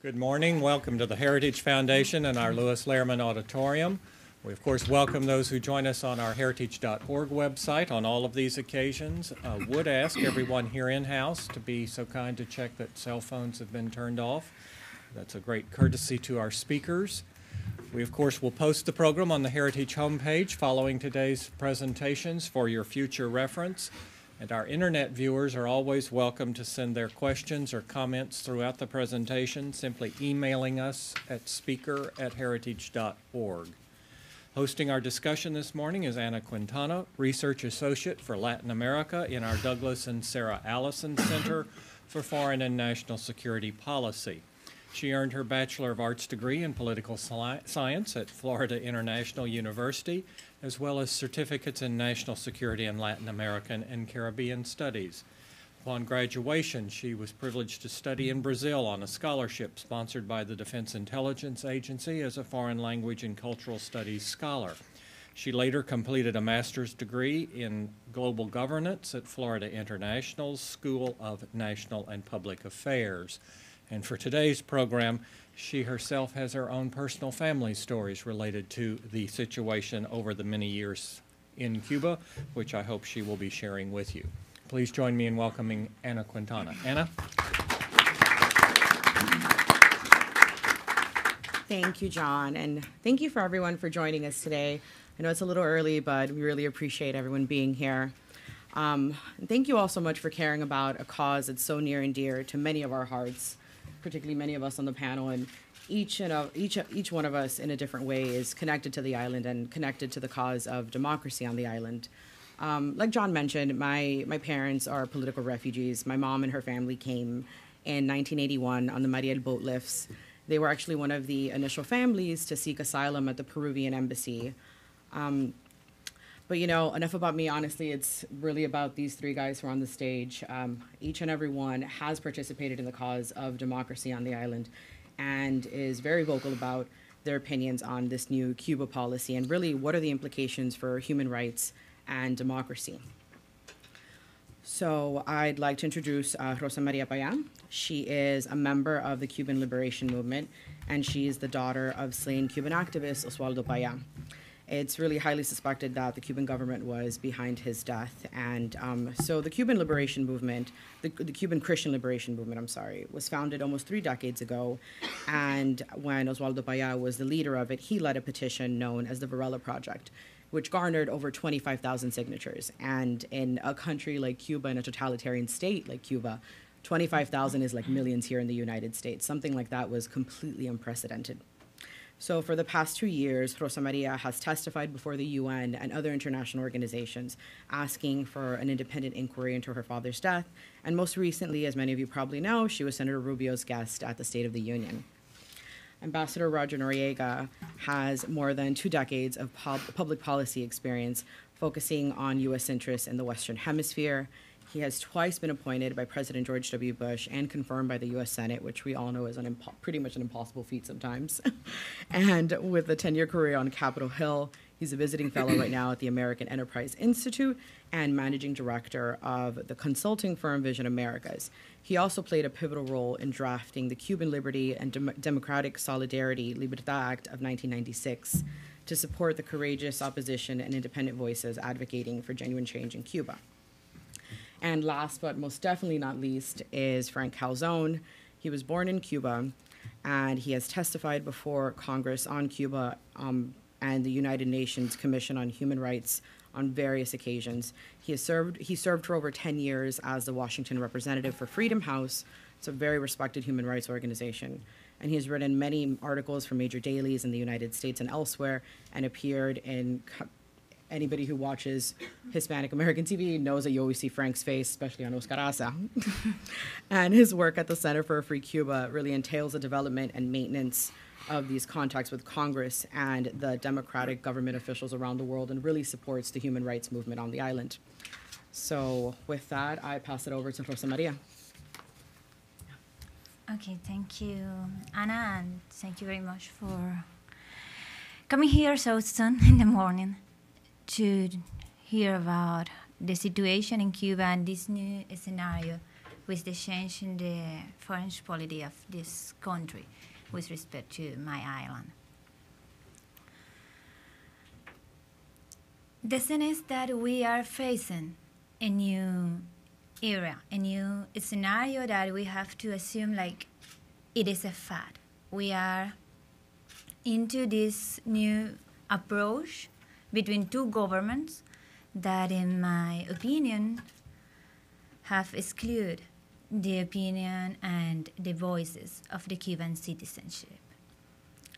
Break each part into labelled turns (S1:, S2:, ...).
S1: Good morning. Welcome to the Heritage Foundation and our Lewis Lehrman Auditorium. We, of course, welcome those who join us on our heritage.org website on all of these occasions. Would ask everyone here in-house to be so kind to check that cell phones have been turned off. That's a great courtesy to our speakers. We, of course, will post the program on the Heritage homepage following today's presentations for your future reference. And our internet viewers are always welcome to send their questions or comments throughout the presentation, simply emailing us at speaker@heritage.org. Hosting our discussion this morning is Ana Quintana, Research Associate for Latin America in our Douglas and Sarah Allison Center for Foreign and National Security Policy. She earned her Bachelor of Arts degree in Political Science at Florida International University, as well as certificates in National Security and Latin American and Caribbean Studies. Upon graduation, she was privileged to study in Brazil on a scholarship sponsored by the Defense Intelligence Agency as a foreign language and cultural studies scholar. She later completed a master's degree in global governance at Florida International's School of National and Public Affairs. And for today's program, she herself has her own personal family stories related to the situation over the many years in Cuba, which I hope she will be sharing with you. Please join me in welcoming Ana Quintana. Ana?
S2: Thank you, John, and thank you for everyone for joining us today. I know it's a little early, but we really appreciate everyone being here. And thank you all so much for caring about a cause that's so near and dear to many of our hearts, particularly many of us on the panel, and each one of us in a different way is connected to the island and connected to the cause of democracy on the island. Like John mentioned, my parents are political refugees. My mom and her family came in 1981 on the Mariel boat lifts. They were actually one of the initial families to seek asylum at the Peruvian embassy. But, you know, enough about me. Honestly, it's really about these three guys who are on the stage. Each and every one has participated in the cause of democracy on the island and is very vocal about their opinions on this new Cuba policy and really what are the implications for human rights and democracy. So I'd like to introduce Rosa Maria Payá. She is a member of the Cuban Liberation Movement, and she is the daughter of slain Cuban activist Oswaldo Payá. It's really highly suspected that the Cuban government was behind his death. And so the Cuban Liberation Movement, the Cuban Christian Liberation Movement, was founded almost 3 decades ago. And when Oswaldo Payá was the leader of it, he led a petition known as the Varela Project, which garnered over 25,000 signatures. And in a country like Cuba, in a totalitarian state like Cuba, 25,000 is like millions here in the United States. Something like that was completely unprecedented. So for the past 2 years, Rosa Maria has testified before the UN and other international organizations asking for an independent inquiry into her father's death. And most recently, as many of you probably know, she was Senator Rubio's guest at the State of the Union. Ambassador Roger Noriega has more than 2 decades of public policy experience focusing on U.S. interests in the Western Hemisphere. He has twice been appointed by President George W. Bush and confirmed by the U.S. Senate, which we all know is pretty much an impossible feat sometimes. And with a 10-year career on Capitol Hill, he's a visiting fellow right now at the American Enterprise Institute and managing director of the consulting firm Vision Americas. He also played a pivotal role in drafting the Cuban Liberty and Democratic Solidarity Libertad Act of 1996 to support the courageous opposition and independent voices advocating for genuine change in Cuba. And last but most definitely not least is Frank Calzon. He was born in Cuba, and he has testified before Congress on Cuba and the United Nations Commission on Human Rights on various occasions. He served for over 10 years as the Washington representative for Freedom House. It's a very respected human rights organization. And he has written many articles for major dailies in the United States and elsewhere and appeared in anybody who watches Hispanic American TV knows that you always see Frank's face, especially on Oscar Asa. And his work at the Center for a Free Cuba really entails the development and maintenance of these contacts with Congress and the democratic government officials around the world and really supports the human rights movement on the island. So with that, I pass it over to Rosa Maria.
S3: Okay, thank you, Ana, and thank you very much for coming here so soon in the morning to hear about the situation in Cuba and this new scenario with the change in the foreign policy of this country with respect to my island. The thing is that we are facing a new era, a new scenario that we have to assume like it is a fad. We are into this new approach between two governments that, in my opinion, have excluded the opinion and the voices of the Cuban citizenship.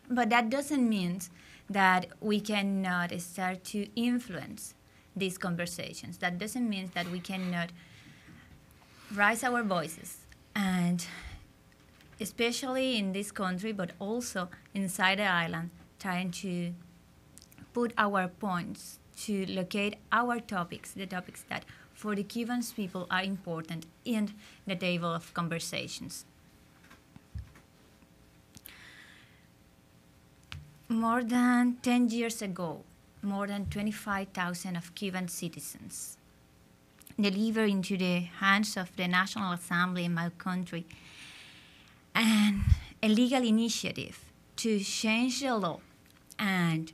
S3: But that doesn't mean that we cannot start to influence these conversations. That doesn't mean that we cannot raise our voices, and especially in this country, but also inside the island, trying to put our points, to locate our topics, the topics that for the Cuban people are important in the table of conversations. More than 10 years ago, more than 25,000 of Cuban citizens delivered into the hands of the National Assembly in my country a legal initiative to change the law and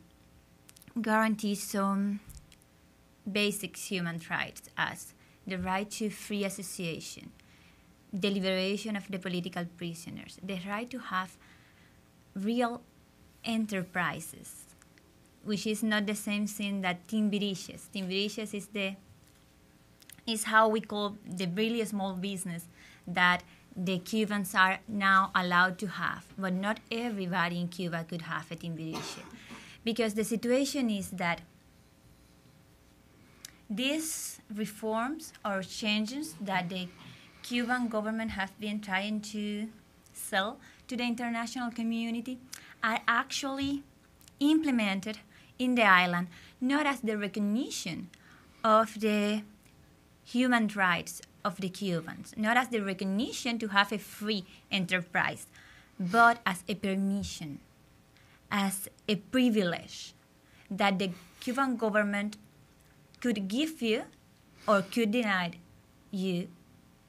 S3: guarantee some basic human rights as the right to free association, the liberation of the political prisoners, the right to have real enterprises, which is not the same thing that timbiriches. Timbiriches is how we call the really small business that the Cubans are now allowed to have, but not everybody in Cuba could have a timbiriche. Because the situation is that these reforms or changes that the Cuban government has been trying to sell to the international community are actually implemented in the island, not as the recognition of the human rights of the Cubans, not as the recognition to have a free enterprise, but as a permission, as a privilege that the Cuban government could give you or could deny you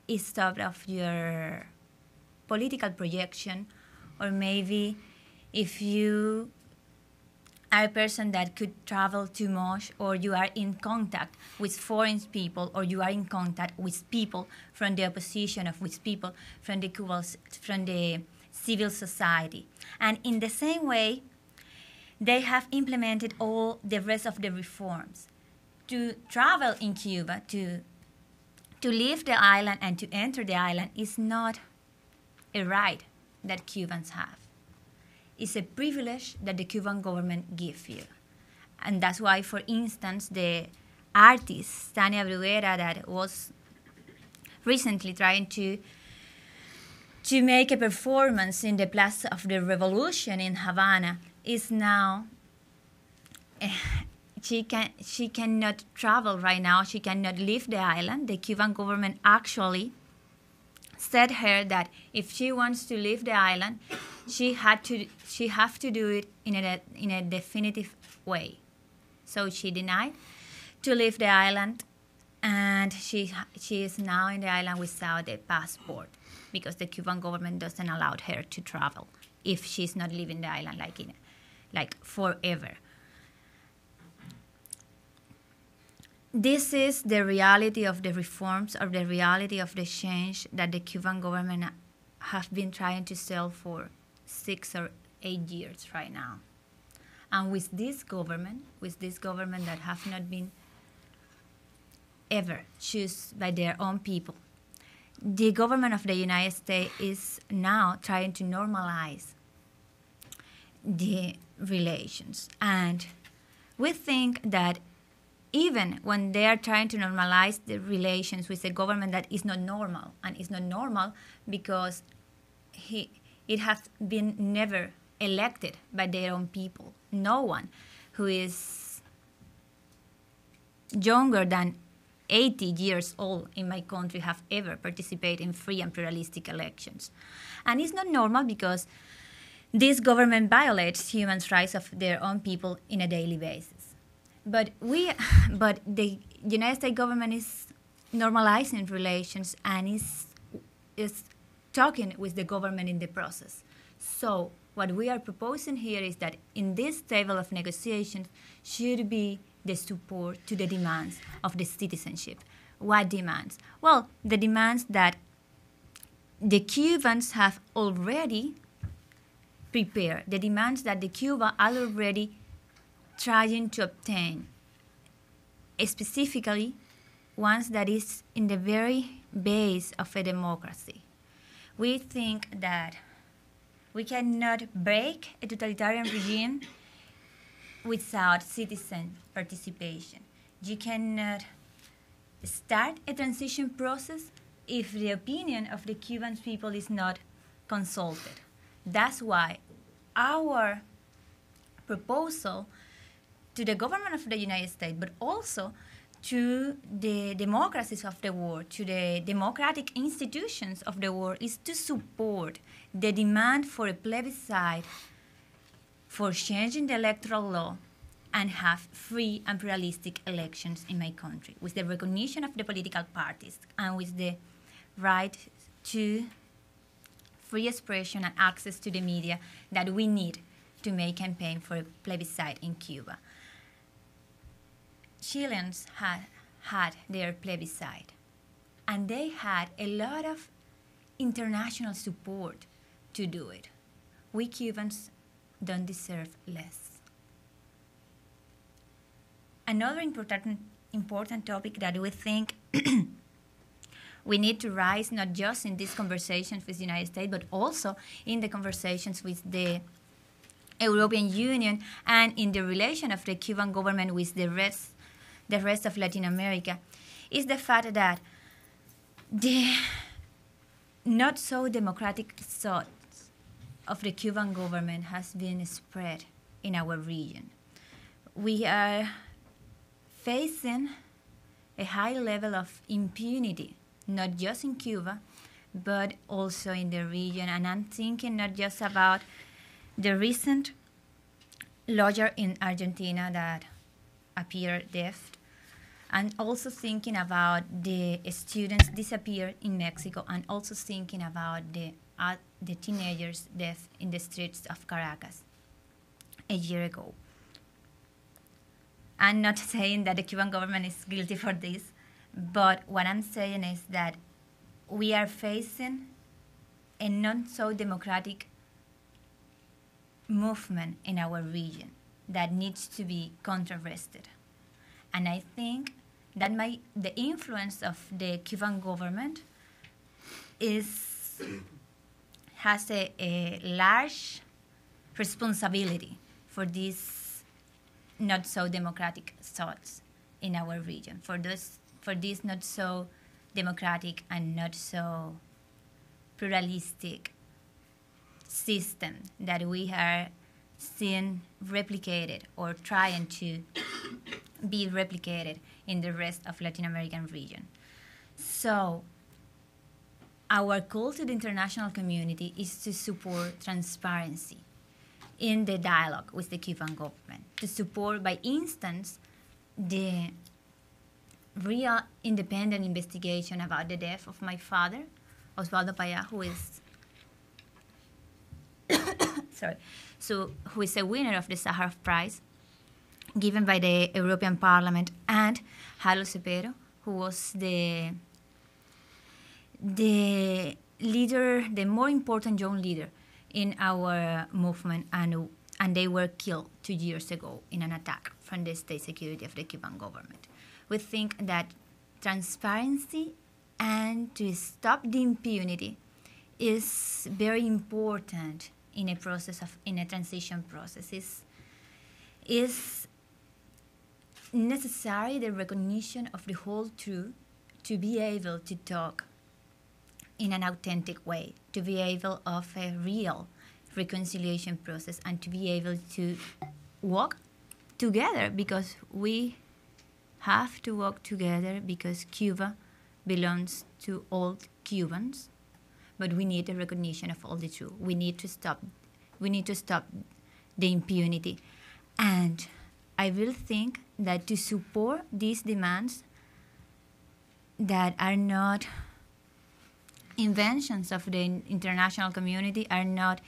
S3: instead of your political projection, or maybe if you are a person that could travel too much, or you are in contact with foreign people, or you are in contact with people from the opposition, of with people from the civil society. And in the same way, they have implemented all the rest of the reforms. To travel in Cuba, to leave the island and to enter the island is not a right that Cubans have. It's a privilege that the Cuban government gives you. And that's why, for instance, the artist, Tania Bruguera, that was recently trying to make a performance in the Plaza of the Revolution in Havana, is now, she cannot travel right now. She cannot leave the island. The Cuban government actually said her that if she wants to leave the island, she have to do it in a definitive way. So she denied to leave the island, and she is now in the island without a passport because the Cuban government doesn't allow her to travel if she's not leaving the island like forever. This is the reality of the reforms, or the reality of the change that the Cuban government have been trying to sell for 6 or 8 years right now. And with this government that have not been ever chosen by their own people, the government of the United States is now trying to normalize the relations. And we think that even when they are trying to normalize the relations with a government that is not normal, and is not normal because it has been never elected by their own people. No one who is younger than 80 years old in my country have ever participated in free and pluralistic elections. And it's not normal because this government violates human rights of their own people on a daily basis. But the United States government is normalizing relations and is is talking with the government in the process. So what we are proposing here is that in this table of negotiations should be the support to the demands of the citizenship. What demands? Well, the demands that the Cubans have already prepared, the demands that the Cuba are already trying to obtain, specifically ones that is in the very base of a democracy. We think that we cannot break a totalitarian regime without citizen participation. You cannot start a transition process if the opinion of the Cuban people is not consulted. That's why our proposal to the government of the United States, but also to the democracies of the world, to the democratic institutions of the world, is to support the demand for a plebiscite, for changing the electoral law, and have free and pluralistic elections in my country, with the recognition of the political parties and with the right to free expression and access to the media that we need to make campaign for a plebiscite in Cuba. Chileans had their plebiscite, and they had a lot of international support to do it. We Cubans don't deserve less. Another important topic that we think we need to raise, not just in these conversations with the United States, but also in the conversations with the European Union and in the relation of the Cuban government with the rest of Latin America, is the fact that the not so democratic thoughts of the Cuban government has been spread in our region. We are facing a high level of impunity, not just in Cuba, but also in the region. And I'm thinking not just about the recent lawyer in Argentina that appeared dead, and also thinking about the students disappeared in Mexico, and also thinking about the teenagers' death in the streets of Caracas a year ago. I'm not saying that the Cuban government is guilty for this, but what I'm saying is that we are facing a not-so-democratic movement in our region that needs to be contrasted. And I think that the influence of the Cuban government has a large responsibility for these not so democratic thoughts in our region, for this not so democratic and not so pluralistic system that we are seeing replicated or trying to be replicated in the rest of Latin American region. So our call to the international community is to support transparency in the dialogue with the Cuban government, to support, by instance, the real independent investigation about the death of my father, Osvaldo Payá, who is who is a winner of the Sakharov Prize given by the European Parliament, and Jalo Cepero, who was the leader, the more important young leader in our movement, and they were killed 2 years ago in an attack from the state security of the Cuban government. We think that transparency and to stop the impunity is very important in a transition process. Is necessary the recognition of the whole truth to be able to talk in an authentic way, to be able of a real reconciliation process, and to be able to walk together, because we have to work together, because Cuba belongs to all Cubans, but we need a recognition of all the truth. We need to stop the impunity. And I will think that to support these demands that are not inventions of the international community, are not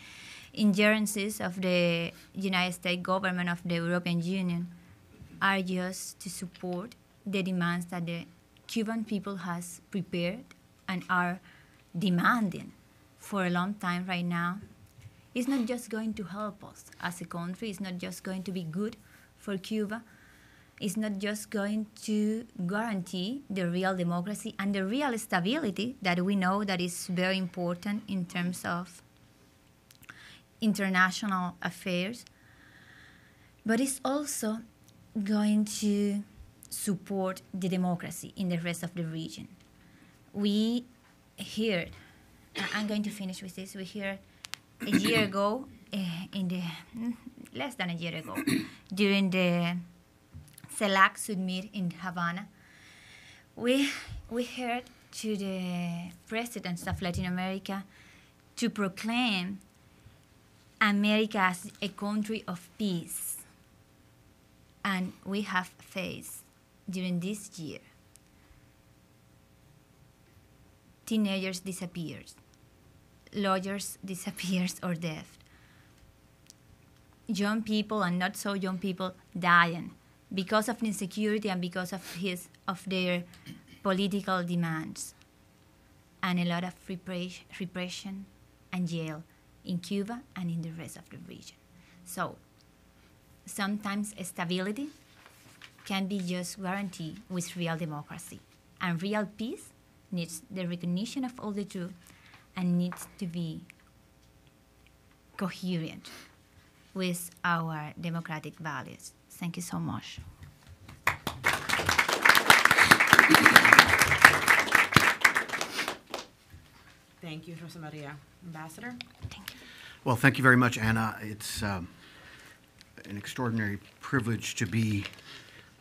S3: ingerencies of the United States government, of the European Union, are just to support the demands that the Cuban people has prepared and are demanding for a long time right now. It's not just going to help us as a country. It's not just going to be good for Cuba. It's not just going to guarantee the real democracy and the real stability that we know that is very important in terms of international affairs, but it's also going to support the democracy in the rest of the region. We heard, I'm going to finish with this, we heard a year ago, less than a year ago, during the CELAC summit in Havana, we heard to the presidents of Latin America to proclaim America as a country of peace. And we have faced, during this year, teenagers disappeared, lawyers disappeared or dead, young people and not so young people dying because of insecurity and because of their political demands, and a lot of repression and jail in Cuba and in the rest of the region. So sometimes stability can be just guaranteed with real democracy, and real peace needs the recognition of all the truth and needs to be coherent with our democratic values. Thank you so much.
S2: Thank you, Rosa Maria. Ambassador?
S3: Thank you.
S4: Well, thank you very much, Anna. It's an extraordinary privilege to be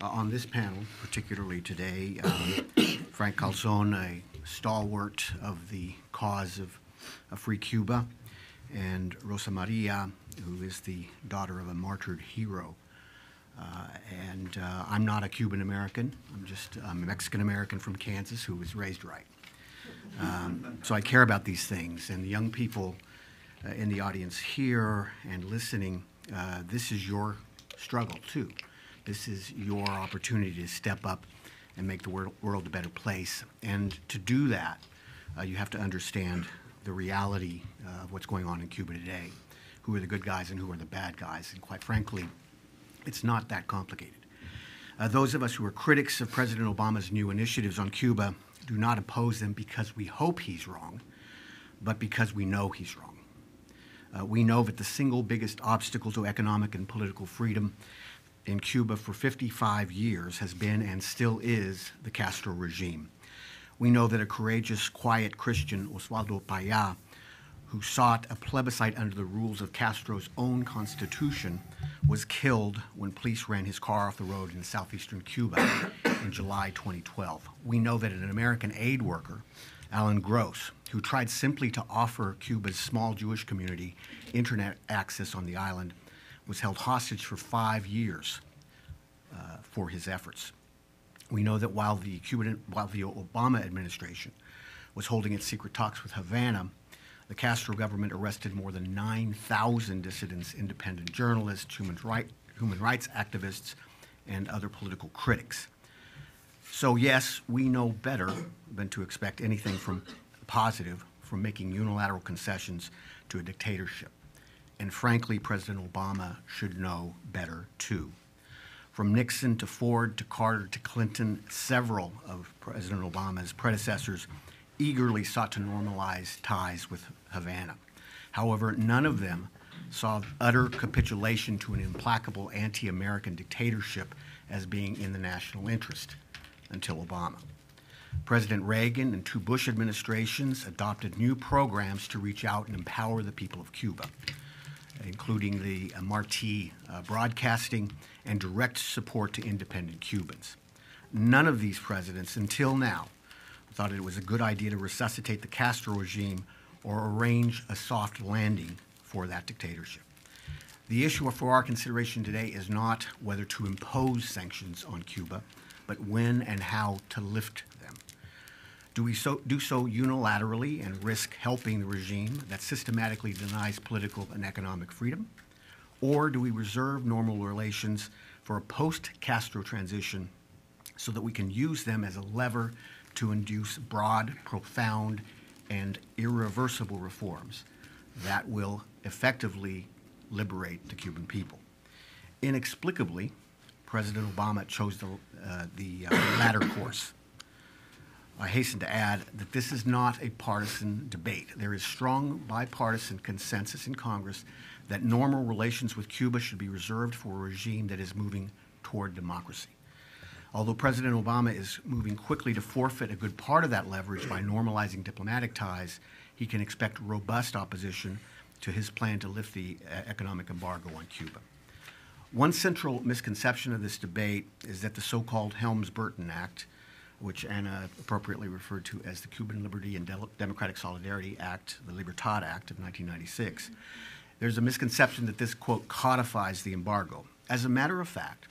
S4: on this panel, particularly today. Frank Calzon, a stalwart of the cause of a free Cuba, and Rosa Maria, who is the daughter of a martyred hero. I'm not a Cuban American. I'm a Mexican American from Kansas who was raised right. So I care about these things. And the young people in the audience here and listening, this is your struggle too. This is your opportunity to step up and make the world a better place. And to do that, you have to understand the reality of what's going on in Cuba today. Who are the good guys and who are the bad guys? And quite frankly, it's not that complicated. Those of us who are critics of President Obama's new initiatives on Cuba do not oppose them because we hope he's wrong, but because we know he's wrong. We know that the single biggest obstacle to economic and political freedom in Cuba for 55 years has been and still is the Castro regime. We know that a courageous, quiet Christian, Oswaldo Payá, who sought a plebiscite under the rules of Castro's own constitution, was killed when police ran his car off the road in southeastern Cuba in July 2012. We know that an American aid worker, Alan Gross, who tried simply to offer Cuba's small Jewish community internet access on the island, was held hostage for 5 years for his efforts. We know that while the Obama administration was holding its secret talks with Havana, the Castro government arrested more than 9,000 dissidents, independent journalists, human rights activists, and other political critics. So yes, we know better than to expect anything positive from making unilateral concessions to a dictatorship. And frankly, President Obama should know better too. From Nixon to Ford to Carter to Clinton, several of President Obama's predecessors eagerly sought to normalize ties with Havana. However, none of them saw utter capitulation to an implacable anti-American dictatorship as being in the national interest until Obama. President Reagan and 2 Bush administrations adopted new programs to reach out and empower the people of Cuba, including the Marti broadcasting and direct support to independent Cubans. None of these presidents until now thought it was a good idea to resuscitate the Castro regime or arrange a soft landing for that dictatorship. The issue for our consideration today is not whether to impose sanctions on Cuba, but when and how to lift them. Do we do so unilaterally and risk helping the regime that systematically denies political and economic freedom? Or do we reserve normal relations for a post-Castro transition so that we can use them as a lever to induce broad, profound, and irreversible reforms that will effectively liberate the Cuban people? Inexplicably, President Obama chose the latter course. I hasten to add that this is not a partisan debate. There is strong bipartisan consensus in Congress that normal relations with Cuba should be reserved for a regime that is moving toward democracy. Although President Obama is moving quickly to forfeit a good part of that leverage by normalizing diplomatic ties, he can expect robust opposition to his plan to lift the economic embargo on Cuba. One central misconception of this debate is that the so-called Helms-Burton Act, which Anna appropriately referred to as the Cuban Liberty and Democratic Solidarity Act, the Libertad Act of 1996, there's a misconception that this, quote, codifies the embargo. As a matter of fact,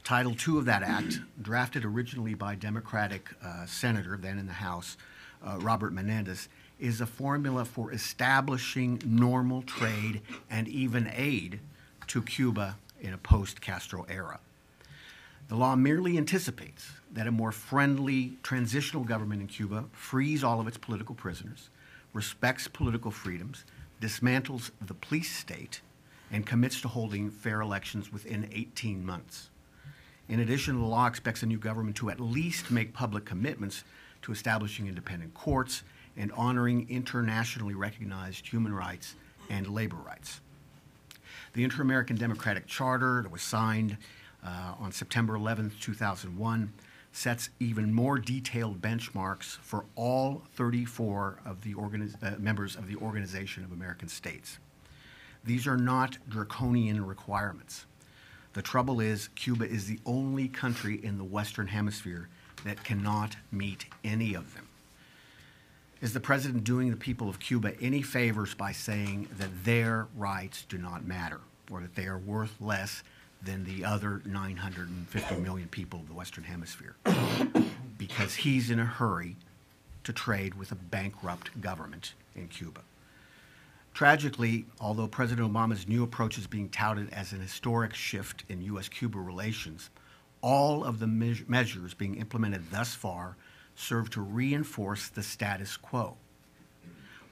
S4: Title II of that act, drafted originally by Democratic Senator, then in the House, Robert Menendez, is a formula for establishing normal trade and even aid to Cuba in a post-Castro era. The law merely anticipates that a more friendly transitional government in Cuba frees all of its political prisoners, respects political freedoms, dismantles the police state, and commits to holding fair elections within 18 months. In addition, the law expects a new government to at least make public commitments to establishing independent courts and honoring internationally recognized human rights and labor rights. The Inter-American Democratic Charter that was signed on September 11, 2001, sets even more detailed benchmarks for all 34 of the members of the Organization of American States. These are not draconian requirements. The trouble is, Cuba is the only country in the Western Hemisphere that cannot meet any of them. Is the president doing the people of Cuba any favors by saying that their rights do not matter, or that they are worth less than the other 950 million people of the Western Hemisphere? Because he's in a hurry to trade with a bankrupt government in Cuba. Tragically, although President Obama's new approach is being touted as an historic shift in U.S.-Cuba relations, all of the measures being implemented thus far serve to reinforce the status quo,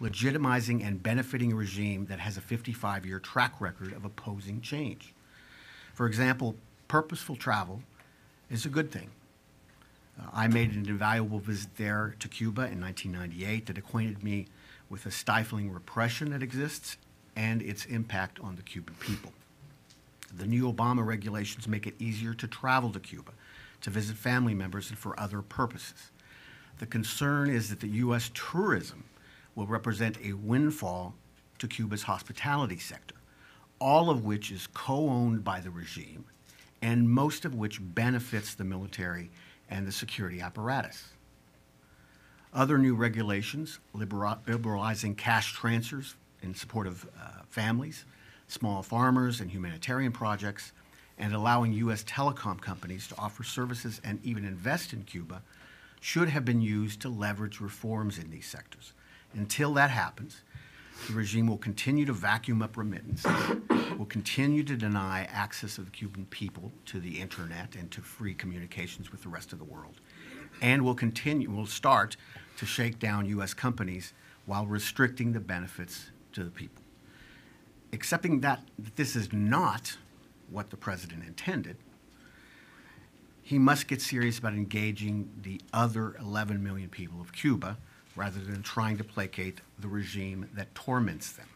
S4: legitimizing and benefiting a regime that has a 55-year track record of opposing change. For example, purposeful travel is a good thing. I made an invaluable visit there to Cuba in 1998 that acquainted me with the stifling repression that exists and its impact on the Cuban people. The new Obama regulations make it easier to travel to Cuba, to visit family members, and for other purposes. The concern is that the U.S. tourism will represent a windfall to Cuba's hospitality sector, all of which is co-owned by the regime, and most of which benefits the military and the security apparatus. Other new regulations, liberalizing cash transfers in support of families, small farmers, and humanitarian projects, and allowing U.S. telecom companies to offer services and even invest in Cuba, should have been used to leverage reforms in these sectors. Until that happens, the regime will continue to vacuum up remittances, will continue to deny access of the Cuban people to the internet and to free communications with the rest of the world, and will start to shake down U.S. companies while restricting the benefits to the people. Accepting that this is not what the president intended, he must get serious about engaging the other 11 million people of Cuba rather than trying to placate the regime that torments them.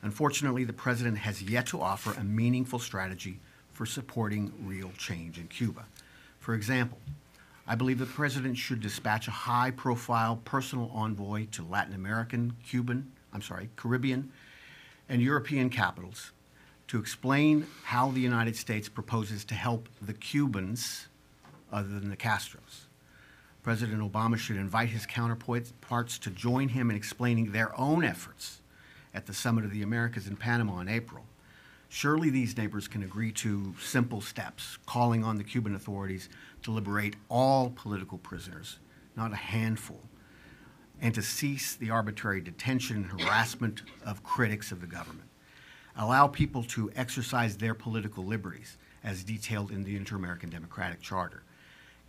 S4: Unfortunately, the president has yet to offer a meaningful strategy for supporting real change in Cuba. For example, I believe the president should dispatch a high-profile personal envoy to Latin American, Caribbean, and European capitals to explain how the United States proposes to help the Cubans other than the Castros. President Obama should invite his counterparts to join him in explaining their own efforts at the Summit of the Americas in Panama in April. Surely these neighbors can agree to simple steps, calling on the Cuban authorities to liberate all political prisoners, not a handful, and to cease the arbitrary detention and harassment of critics of the government. Allow people to exercise their political liberties, as detailed in the Inter-American Democratic Charter.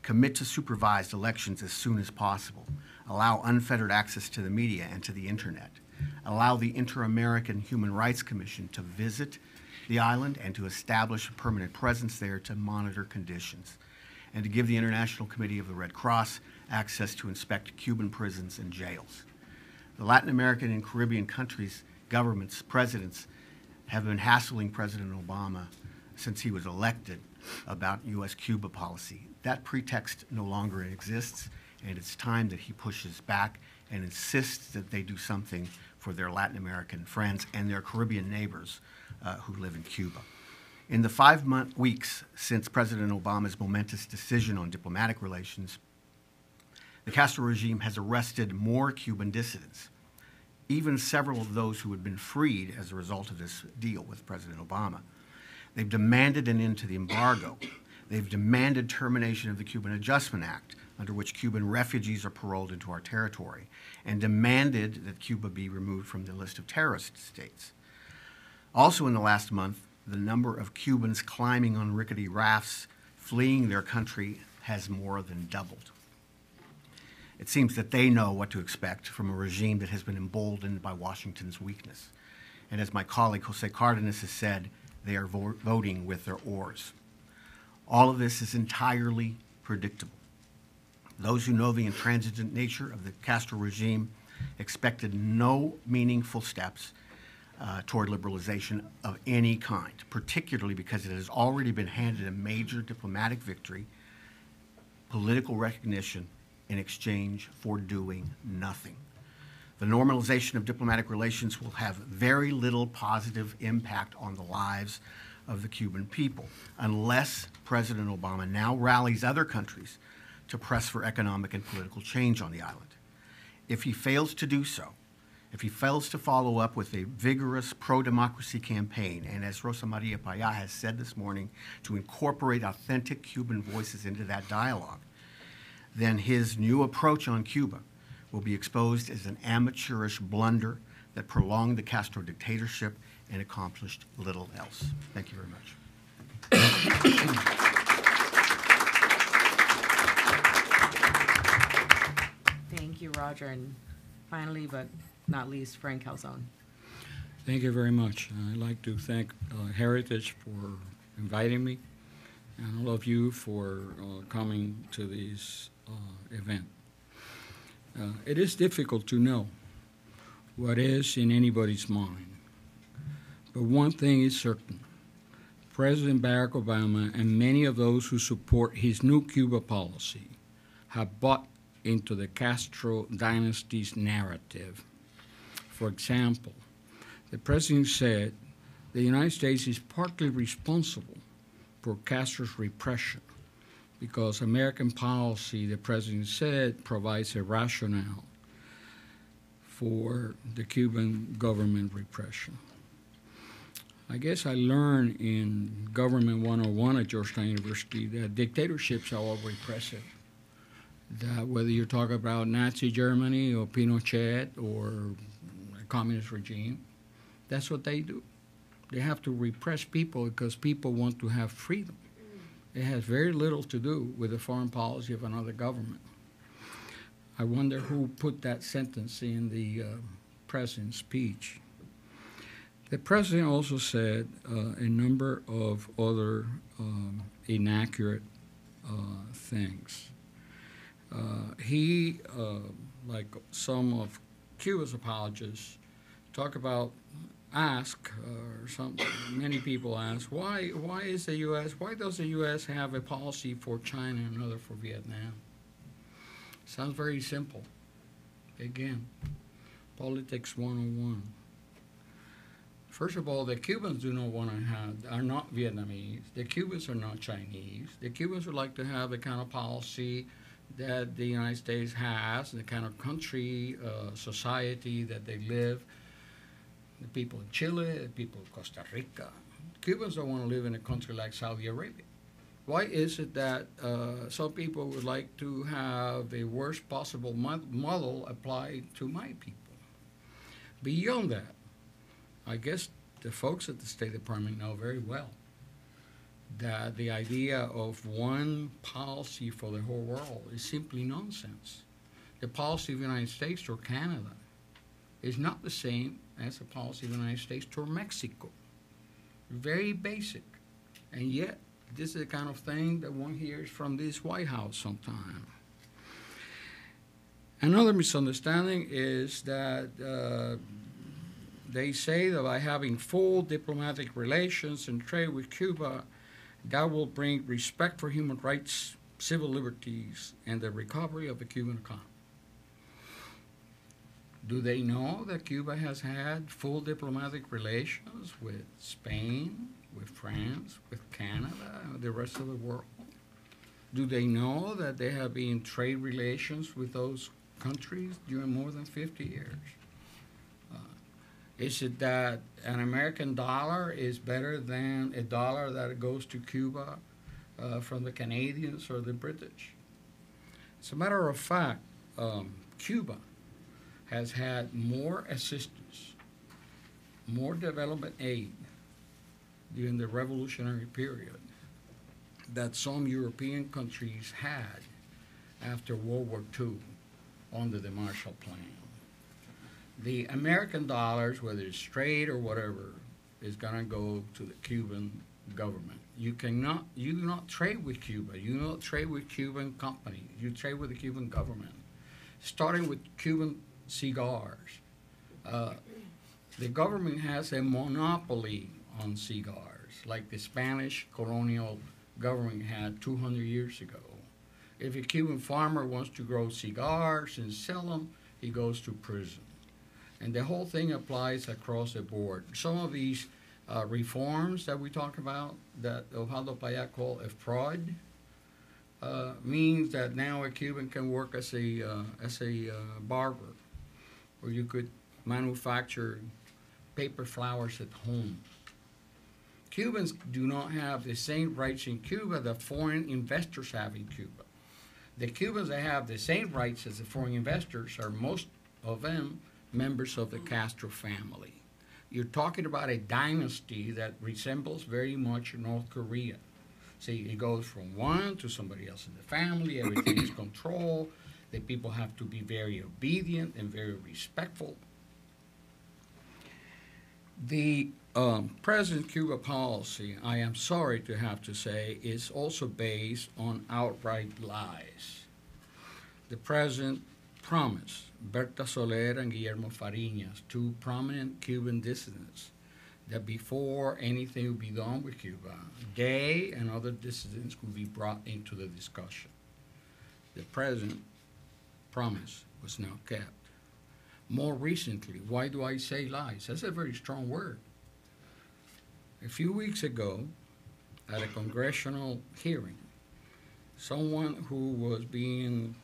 S4: Commit to supervised elections as soon as possible. Allow unfettered access to the media and to the internet. Allow the Inter-American Human Rights Commission to visit the island and to establish a permanent presence there to monitor conditions, and to give the International Committee of the Red Cross access to inspect Cuban prisons and jails. The Latin American and Caribbean countries' governments, presidents, have been hassling President Obama since he was elected about U.S.-Cuba policy. That pretext no longer exists, and it's time that he pushes back and insists that they do something for their Latin American friends and their Caribbean neighbors who live in Cuba. In the 5 weeks since President Obama's momentous decision on diplomatic relations, the Castro regime has arrested more Cuban dissidents, even several of those who had been freed as a result of this deal with President Obama. They've demanded an end to the embargo. They've demanded termination of the Cuban Adjustment Act, under which Cuban refugees are paroled into our territory, and demanded that Cuba be removed from the list of terrorist states. Also in the last month, the number of Cubans climbing on rickety rafts, fleeing their country, has more than doubled. It seems that they know what to expect from a regime that has been emboldened by Washington's weakness. And as my colleague Jose Cardenas has said, they are voting with their oars. All of this is entirely predictable. Those who know the intransigent nature of the Castro regime expected no meaningful steps toward liberalization of any kind, particularly because it has already been handed a major diplomatic victory, political recognition, in exchange for doing nothing. The normalization of diplomatic relations will have very little positive impact on the lives of the Cuban people unless President Obama now rallies other countries to press for economic and political change on the island. If he fails to do so, if he fails to follow up with a vigorous pro-democracy campaign, and as Rosa Maria Payá has said this morning, to incorporate authentic Cuban voices into that dialogue, then his new approach on Cuba will be exposed as an amateurish blunder that prolonged the Castro dictatorship and accomplished little else. Thank you very much.
S2: Thank you, Roger. And finally, but not least, Frank Calzon.
S5: Thank you very much. I'd like to thank Heritage for inviting me, and all of you for coming to this event. It is difficult to know what is in anybody's mind, but one thing is certain. President Barack Obama and many of those who support his new Cuba policy have bought into the Castro dynasty's narrative. For example, the president said the United States is partly responsible for Castro's repression because American policy, the president said, provides a rationale for the Cuban government repression. I guess I learned in Government 101 at Georgetown University that dictatorships are all repressive. That whether you're talking about Nazi Germany or Pinochet or a communist regime, that's what they do. They have to repress people because people want to have freedom. It has very little to do with the foreign policy of another government. I wonder who put that sentence in the president's speech. The president also said a number of other inaccurate things. He, like some of Cuba's apologists, many people ask, why does the U.S. have a policy for China and another for Vietnam? Sounds very simple. Again, politics 101. First of all, the Cubans do not want to are not Vietnamese. The Cubans are not Chinese. The Cubans would like to have the kind of policy that the United States has, the kind of country, society that they live. The people in Chile, the people in Costa Rica. Cubans don't want to live in a country like Saudi Arabia. Why is it that some people would like to have a worst possible model applied to my people? Beyond that, I guess the folks at the State Department know very well that the idea of one policy for the whole world is simply nonsense. The policy of the United States toward Canada is not the same as the policy of the United States toward Mexico. Very basic. And yet, this is the kind of thing that one hears from this White House sometime. Another misunderstanding is that they say that by having full diplomatic relations and trade with Cuba, that will bring respect for human rights, civil liberties, and the recovery of the Cuban economy. Do they know that Cuba has had full diplomatic relations with Spain, with France, with Canada, and the rest of the world? Do they know that there have been trade relations with those countries during more than 50 years? Is it that an American dollar is better than a dollar that goes to Cuba from the Canadians or the British? As a matter of fact, Cuba has had more assistance, more development aid during the revolutionary period that some European countries had after World War II under the Marshall Plan. The American dollars, whether it's trade or whatever, is going to go to the Cuban government. You do not trade with Cuba. You do not trade with Cuban companies. You trade with the Cuban government, starting with Cuban cigars. The government has a monopoly on cigars, like the Spanish colonial government had 200 years ago. If a Cuban farmer wants to grow cigars and sell them, he goes to prison. And the whole thing applies across the board. Some of these reforms that we talk about, that Osvaldo Payá called a fraud, means that now a Cuban can work as a barber, or you could manufacture paper flowers at home. Cubans do not have the same rights in Cuba that foreign investors have in Cuba. The Cubans that have the same rights as the foreign investors are, most of them, members of the Castro family. You're talking about a dynasty that resembles very much North Korea. See, it goes from one to somebody else in the family, everything is controlled, the people have to be very obedient and very respectful. The present Cuba policy, I am sorry to have to say, is also based on outright lies. The president promised Berta Soler and Guillermo Fariñas, two prominent Cuban dissidents, that before anything would be done with Cuba, they and other dissidents would be brought into the discussion. The president's promise was not kept. More recently, why do I say lies? That's a very strong word. A few weeks ago, at a congressional hearing, someone who was being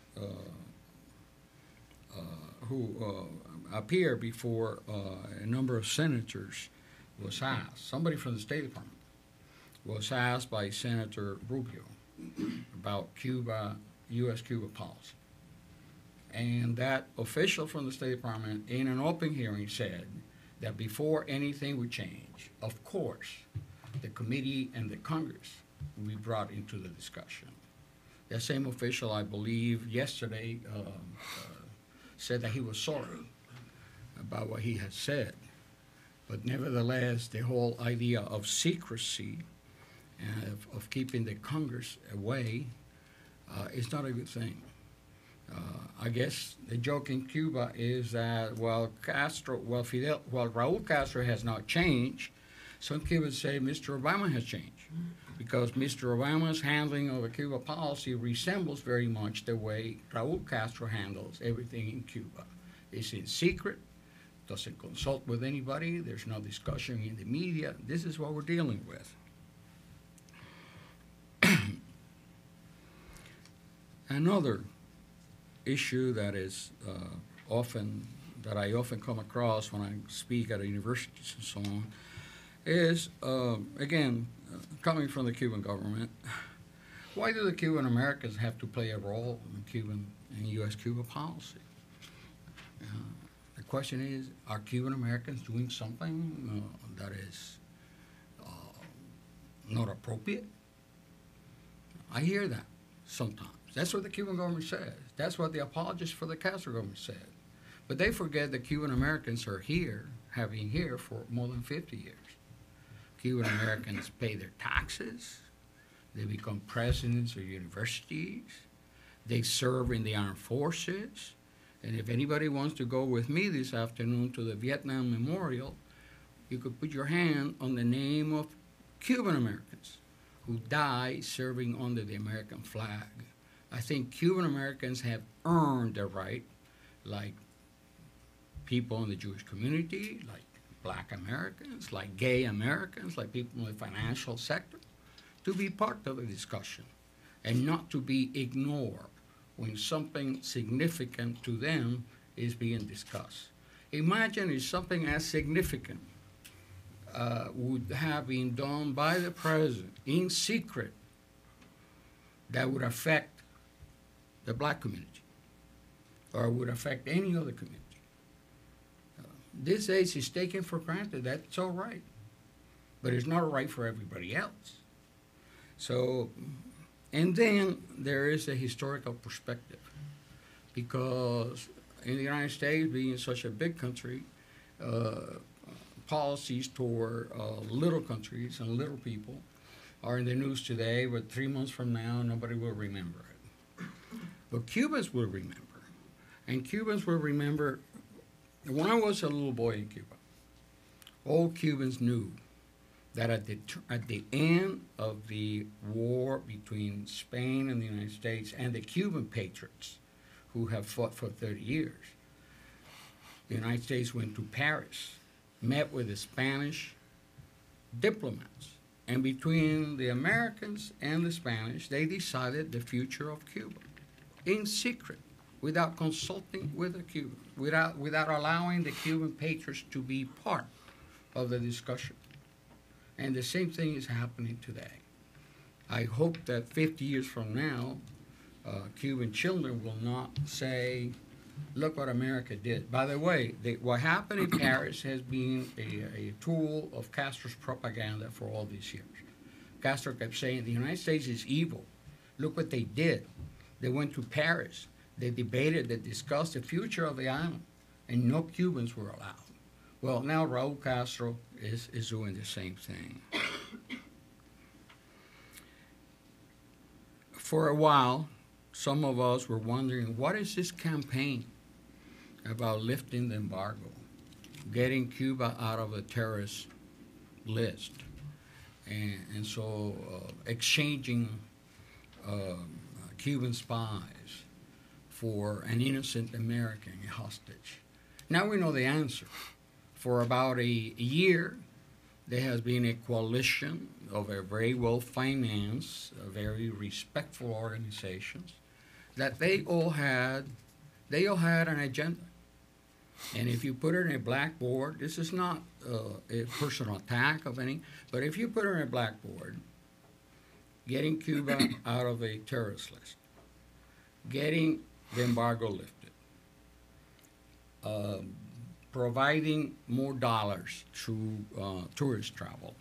S5: appeared before a number of senators was asked, somebody from the State Department was asked by Senator Rubio about Cuba, U.S.-Cuba policy. And that official from the State Department in an open hearing said that before anything would change, of course, the committee and the Congress would be brought into the discussion. That same official, I believe, yesterday said that he was sorry about what he had said. But nevertheless, the whole idea of secrecy and of keeping the Congress away is not a good thing. I guess the joke in Cuba is that while Raúl Castro has not changed, some Cubans say Mr. Obama has changed, because Mr. Obama's handling of the Cuba policy resembles very much the way Raúl Castro handles everything in Cuba. It's in secret, doesn't consult with anybody, there's no discussion in the media. This is what we're dealing with. Another issue that is that I often come across when I speak at universities and so on is, again, coming from the Cuban government, Why do the Cuban Americans have to play a role in Cuban and U.S.-Cuba policy? The question is, are Cuban Americans doing something that is not appropriate? I hear that sometimes. That's what the Cuban government says. That's what the apologists for the Castro government said. But they forget that Cuban Americans are here, have been here for more than 50 years. Cuban Americans pay their taxes. They become presidents of universities. They serve in the armed forces. And if anybody wants to go with me this afternoon to the Vietnam Memorial, you could put your hand on the name of Cuban Americans who died serving under the American flag. I think Cuban Americans have earned the right, like people in the Jewish community, like black Americans, like gay Americans, like people in the financial sector, to be part of the discussion and not to be ignored when something significant to them is being discussed. Imagine if something as significant would have been done by the president in secret that would affect the black community or would affect any other community. These days it's taken for granted that it's all right, but it's not right for everybody else. So, and then there is a historical perspective, because in the United States, being such a big country, policies toward little countries and little people are in the news today, but 3 months from now, nobody will remember it. But Cubans will remember. And Cubans will remember, when I was a little boy in Cuba, all Cubans knew that at the end of the war between Spain and the United States and the Cuban patriots who have fought for 30 years, the United States went to Paris, met with the Spanish diplomats, and between the Americans and the Spanish, they decided the future of Cuba in secret, without consulting with the Cubans, without allowing the Cuban patriots to be part of the discussion. And the same thing is happening today. I hope that 50 years from now, Cuban children will not say, look what America did. By the way, what happened in Paris has been a tool of Castro's propaganda for all these years. Castro kept saying, the United States is evil. Look what they did. They went to Paris. They debated, they discussed the future of the island, and no Cubans were allowed. Well, now Raul Castro is doing the same thing. For a while, some of us were wondering, what is this campaign about lifting the embargo, getting Cuba out of the terrorist list, and so exchanging Cuban spies for an innocent American, a hostage? Now we know the answer. For about a year, there has been a coalition of a very well-financed, very respectful organizations that they all had an agenda. And if you put it in a blackboard, this is not a personal attack of any, but if you put it in a blackboard, getting Cuba out of a terrorist list, getting the embargo lifted, providing more dollars through tourist travel.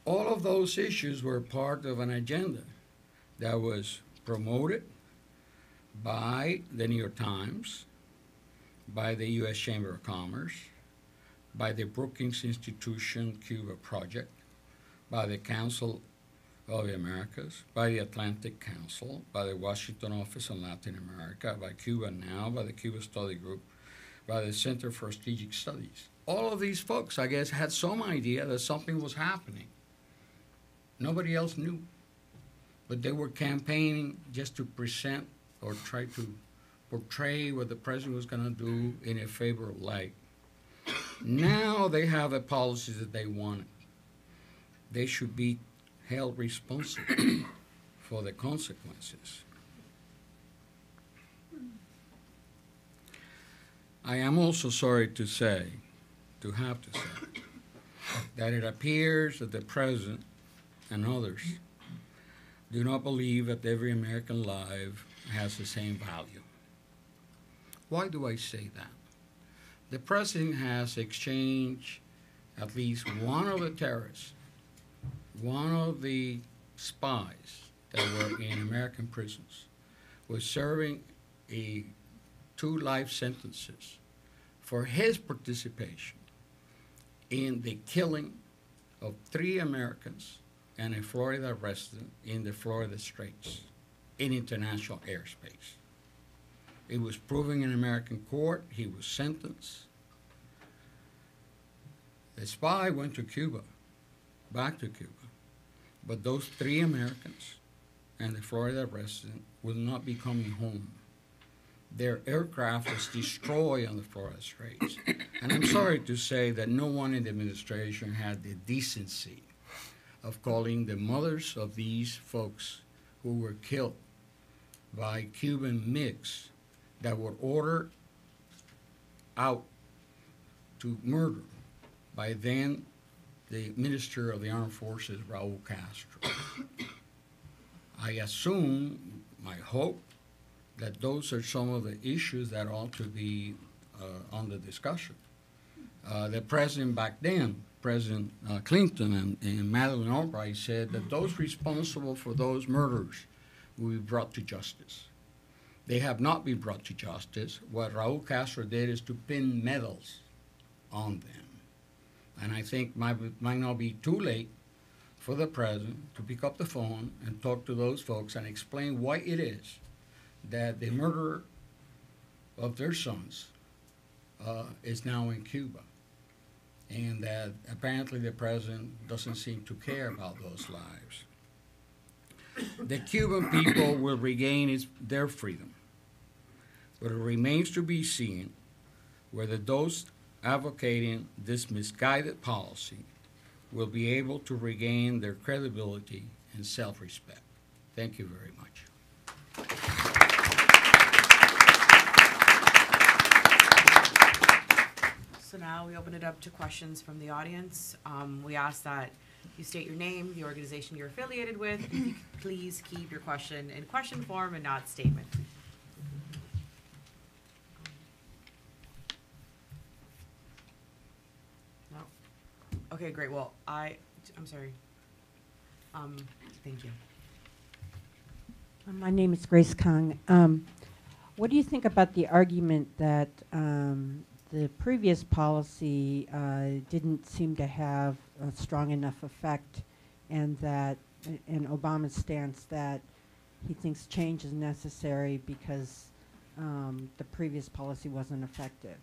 S5: All of those issues were part of an agenda that was promoted by the New York Times, by the U.S. Chamber of Commerce, by the Brookings Institution Cuba Project, by the Council of the Americas, by the Atlantic Council, by the Washington Office on Latin America, by Cuba Now, by the Cuba Study Group, by the Center for Strategic Studies. All of these folks, I guess, had some idea that something was happening. Nobody else knew. But they were campaigning just to present or try to portray what the president was going to do in a favorable light. Now they have a policy that they wanted. They should be held responsible for the consequences. I am also sorry to have to say, that it appears that the president and others do not believe that every American life has the same value. Why do I say that? The president has exchanged at least one of the terrorists, one of the spies that were in American prisons, was serving 2 life sentences for his participation in the killing of 3 Americans and a Florida resident in the Florida Straits in international airspace. It was proven in American court. He was sentenced. The spy went to Cuba, back to Cuba, but those 3 Americans and the Florida resident will not be coming home. Their aircraft was destroyed on the Florida Straits. And I'm sorry to say that no one in the administration had the decency of calling the mothers of these folks who were killed by Cuban MiGs that were ordered out to murder by then the Minister of the Armed Forces, Raul Castro. I assume, I hope, that those are some of the issues that ought to be on the discussion. The president back then, President Clinton and Madeleine Albright, said that those responsible for those murders will be brought to justice. They have not been brought to justice. What Raul Castro did is to pin medals on them. And I think might not be too late for the president to pick up the phone and talk to those folks and explain why it is that the murderer of their sons is now in Cuba, and that apparently the president doesn't seem to care about those lives. The Cuban people will regain their freedom, but it remains to be seen whether those advocating this misguided policy will be able to regain their credibility and self-respect. Thank you very much.
S2: So now we open it up to questions from the audience. We ask that you state your name, the organization you're affiliated with. If you could please keep your question in question form and not statement. No? Okay, great. Well, I'm sorry. Thank you.
S6: My name is Grace Kong. What do you think about the argument that the previous policy didn't seem to have a strong enough effect, and that in Obama's stance that he thinks change is necessary because the previous policy wasn't effective?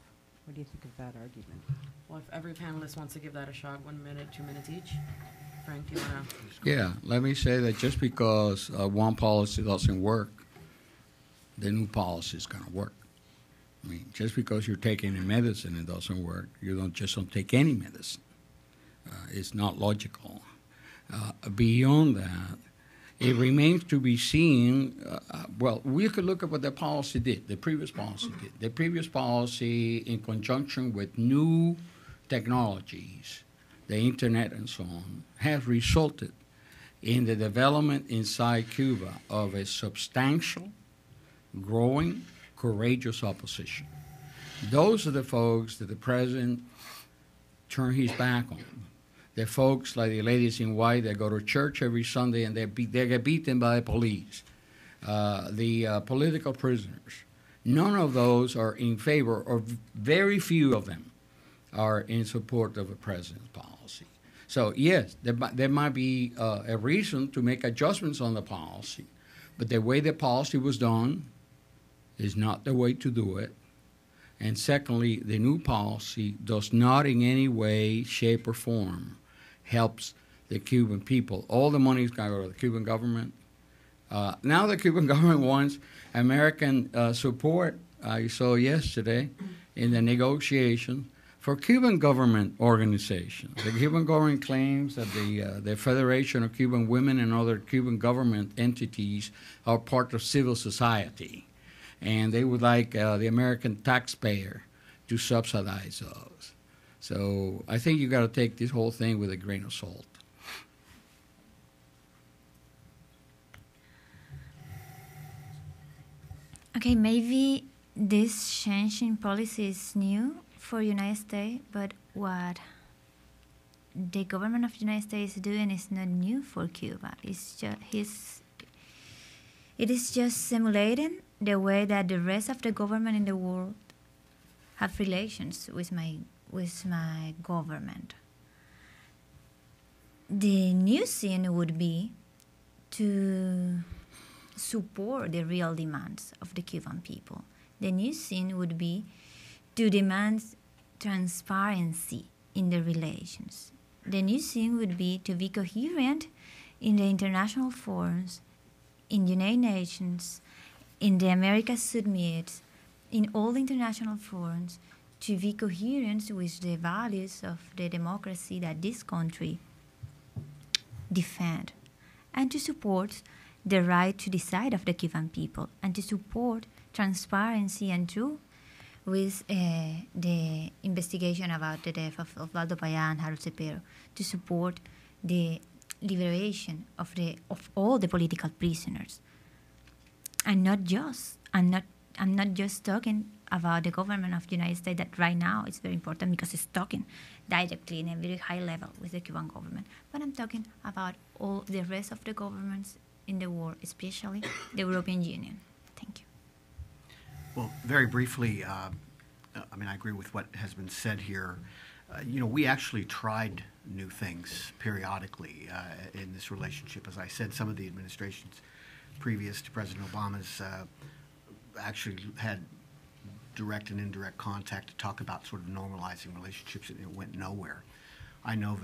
S6: What do you think of that argument?
S2: Well, if every panelist wants to give that a shot, 1 minute, 2 minutes each. Frank, do you want to?
S5: Yeah, let me say that just because one policy doesn't work, the new policy is going to work. I mean, just because you're taking a medicine and it doesn't work, you don't take any medicine. It's not logical. Beyond that, it remains to be seen. Well, we could look at what the policy did, the previous policy did. The previous policy, in conjunction with new technologies, the internet and so on, has resulted in the development inside Cuba of a substantial, growing, courageous opposition. Those are the folks that the president turned his back on. The folks like the ladies in white that go to church every Sunday and they get beaten by the police. The political prisoners. None of those are in favor, or very few of them are in support of a president's policy. So yes, there might be a reason to make adjustments on the policy, but the way the policy was done is not the way to do it. And secondly, the new policy does not in any way, shape, or form helps the Cuban people. All the money is going to go to the Cuban government. Now the Cuban government wants American support, I saw yesterday, in the negotiation for Cuban government organizations. The Cuban government claims that the Federation of Cuban Women and other Cuban government entities are part of civil society, and they would like the American taxpayer to subsidize those. So I think you got to take this whole thing with a grain of salt.
S3: Okay, maybe this change in policy is new for United States, but what the government of the United States is doing is not new for Cuba. It is just simulating the way that the rest of the government in the world have relations with my government. The new thing would be to support the real demands of the Cuban people. The new thing would be to demand transparency in the relations. The new thing would be to be coherent in the international forums, in the United Nations, in the Americas Summit, in all the international forums, to be coherent with the values of the democracy that this country defend, and to support the right to decide of the Cuban people, and to support transparency and truth with the investigation about the death of Osvaldo Payá and Harold Cepero, to support the liberation of all the political prisoners. I'm not just talking about the government of the United States that right now is very important because it's talking directly in a very high level with the Cuban government. But I'm talking about all the rest of the governments in the world, especially the European Union. Thank you.
S4: Well, very briefly, I agree with what has been said here. We actually tried new things periodically in this relationship. As I said, some of the administrations previous to President Obama's actually had direct and indirect contact to talk about sort of normalizing relationships, and it went nowhere. I know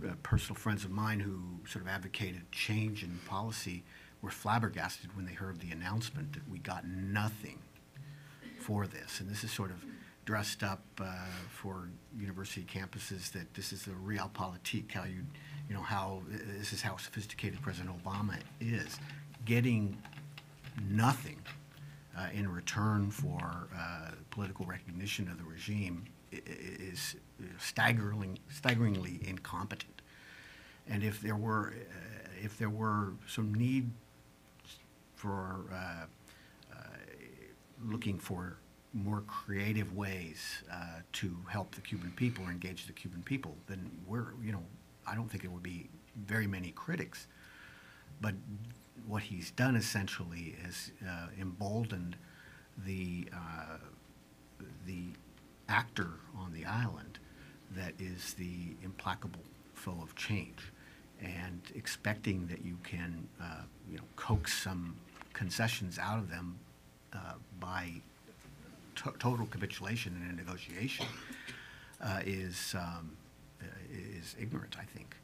S4: that personal friends of mine who sort of advocated change in policy were flabbergasted when they heard the announcement that we got nothing for this. And this is sort of dressed up for university campuses that this is the realpolitik, how this is how sophisticated President Obama is. Getting nothing in return for political recognition of the regime is staggeringly incompetent. And if there were some need for looking for more creative ways to help the Cuban people or engage the Cuban people, then I don't think there would be very many critics. But what he's done essentially is emboldened the actor on the island that is the implacable foe of change, and expecting that you can coax some concessions out of them by total capitulation in a negotiation is ignorant, I think.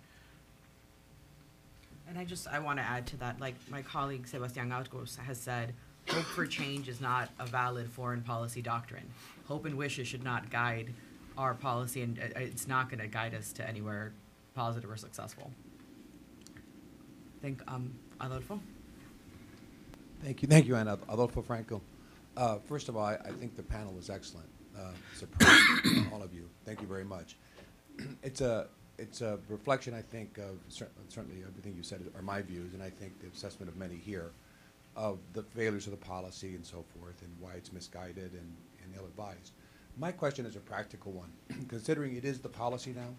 S2: And I want to add to that, like my colleague Sebastián Arcos has said, hope for change is not a valid foreign policy doctrine. Hope and wishes should not guide our policy, and it's not going to guide us to anywhere positive or successful. I think, Adolfo?
S7: Thank you, Ana. Adolfo Franco. First of all, I think the panel was excellent. Surprised all of you. Thank you very much. It's a reflection, I think, of certainly everything you said are my views, and I think the assessment of many here of the failures of the policy and so forth, and why it's misguided and ill-advised. My question is a practical one, considering it is the policy now,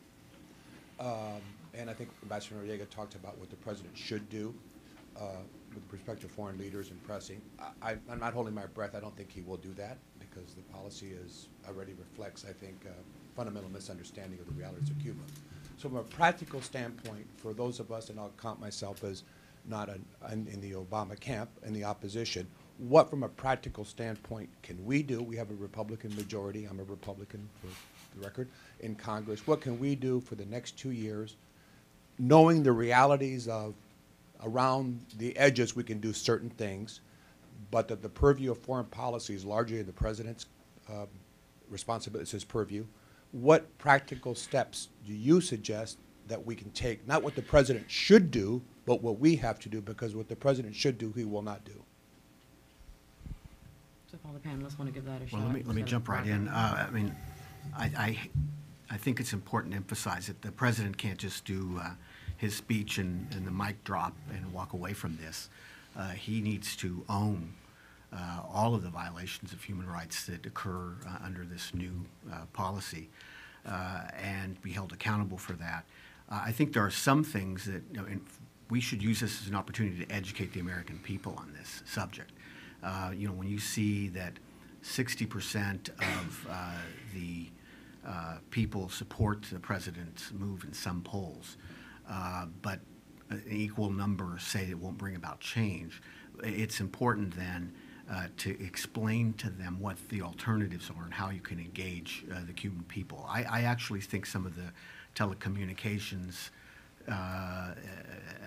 S7: and I think Ambassador Noriega talked about what the president should do with respect to foreign leaders and pressing. I'm not holding my breath. I don't think he will do that, because the policy already reflects, I think, fundamental misunderstanding of the realities of Cuba. So from a practical standpoint, for those of us, and I'll count myself as not in the Obama camp, in the opposition, what from a practical standpoint can we do? We have a Republican majority. I'm a Republican, for the record, in Congress. What can we do for the next 2 years, knowing the realities of around the edges we can do certain things, but that the purview of foreign policy is largely the president's responsibility, it's his purview. What practical steps do you suggest that we can take, not what the president should do, but what we have to do, because what the president should do, he will not do?
S2: So if all the panelists want to give that a shot.
S4: Well, let me jump right in. I think it's important to emphasize that the president can't just do his speech and the mic drop and walk away from this. He needs to own all of the violations of human rights that occur under this new policy and be held accountable for that. I think there are some things that we should use this as an opportunity to educate the American people on this subject. When you see that 60% of the people support the president's move in some polls, but an equal number say it won't bring about change, it's important then to explain to them what the alternatives are and how you can engage the Cuban people. I actually think some of the telecommunications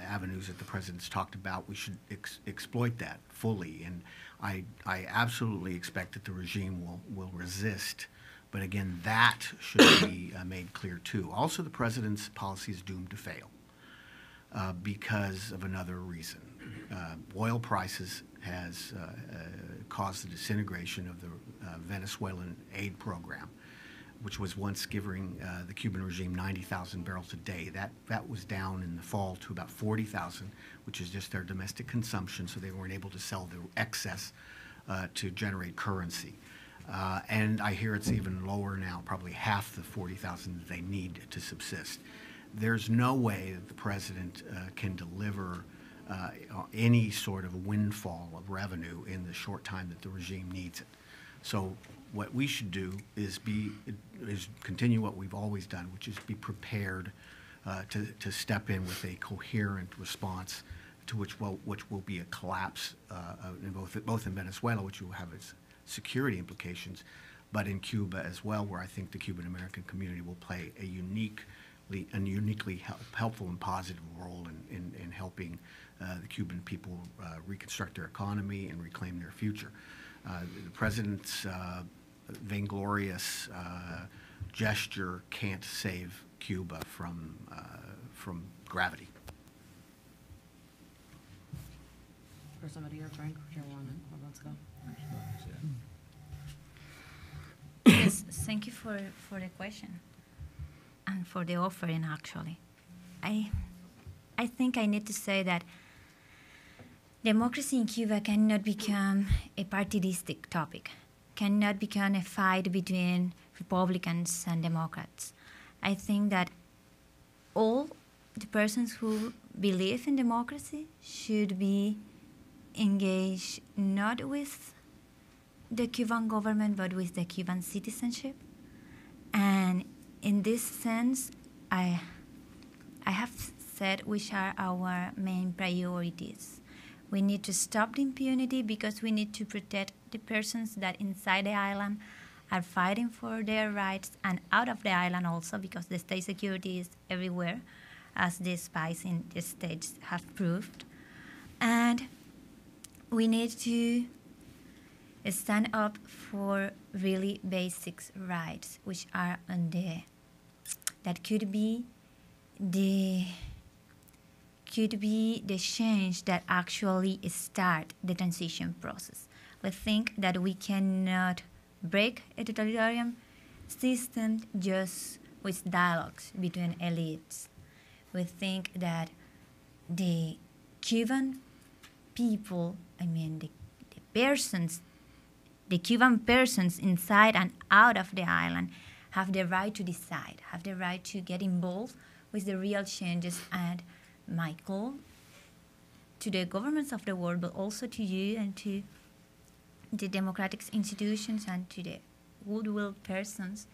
S4: avenues that the president's talked about, we should exploit that fully. And I absolutely expect that the regime will resist. But again, that should be made clear too. Also, the president's policy is doomed to fail because of another reason. Oil prices has caused the disintegration of the Venezuelan aid program, which was once giving the Cuban regime 90,000 barrels a day. That was down in the fall to about 40,000, which is just their domestic consumption, so they weren't able to sell the excess to generate currency. And I hear it's even lower now, probably half the 40,000 that they need to subsist. There's no way that the president can deliver any sort of windfall of revenue in the short time that the regime needs it. So what we should do is continue what we've always done, which is be prepared to step in with a coherent response to which will be a collapse both in Venezuela, which will have its security implications, but in Cuba as well, where I think the Cuban American community will play a uniquely helpful and positive role in helping the Cuban people reconstruct their economy and reclaim their future. The president's vainglorious gesture can't save Cuba from gravity.
S2: Rosa Maria, Frank, let's go.
S3: Yes, thank you for the question and for the offering, actually. I think I need to say that democracy in Cuba cannot become a partidistic topic, cannot become a fight between Republicans and Democrats. I think that all the persons who believe in democracy should be engaged not with the Cuban government but with the Cuban citizenship. And in this sense, I have said which are our main priorities. We need to stop the impunity because we need to protect the persons that inside the island are fighting for their rights, and out of the island also, because the state security is everywhere, as the spies in the states have proved. And we need to stand up for really basic rights, which are that could be the change that actually start the transition process. We think that we cannot break a totalitarian system just with dialogues between elites. We think that the Cuban people, the Cuban persons inside and out of the island have the right to decide, have the right to get involved with the real changes. And my call to the governments of the world, but also to you and to the democratic institutions and to the goodwill persons,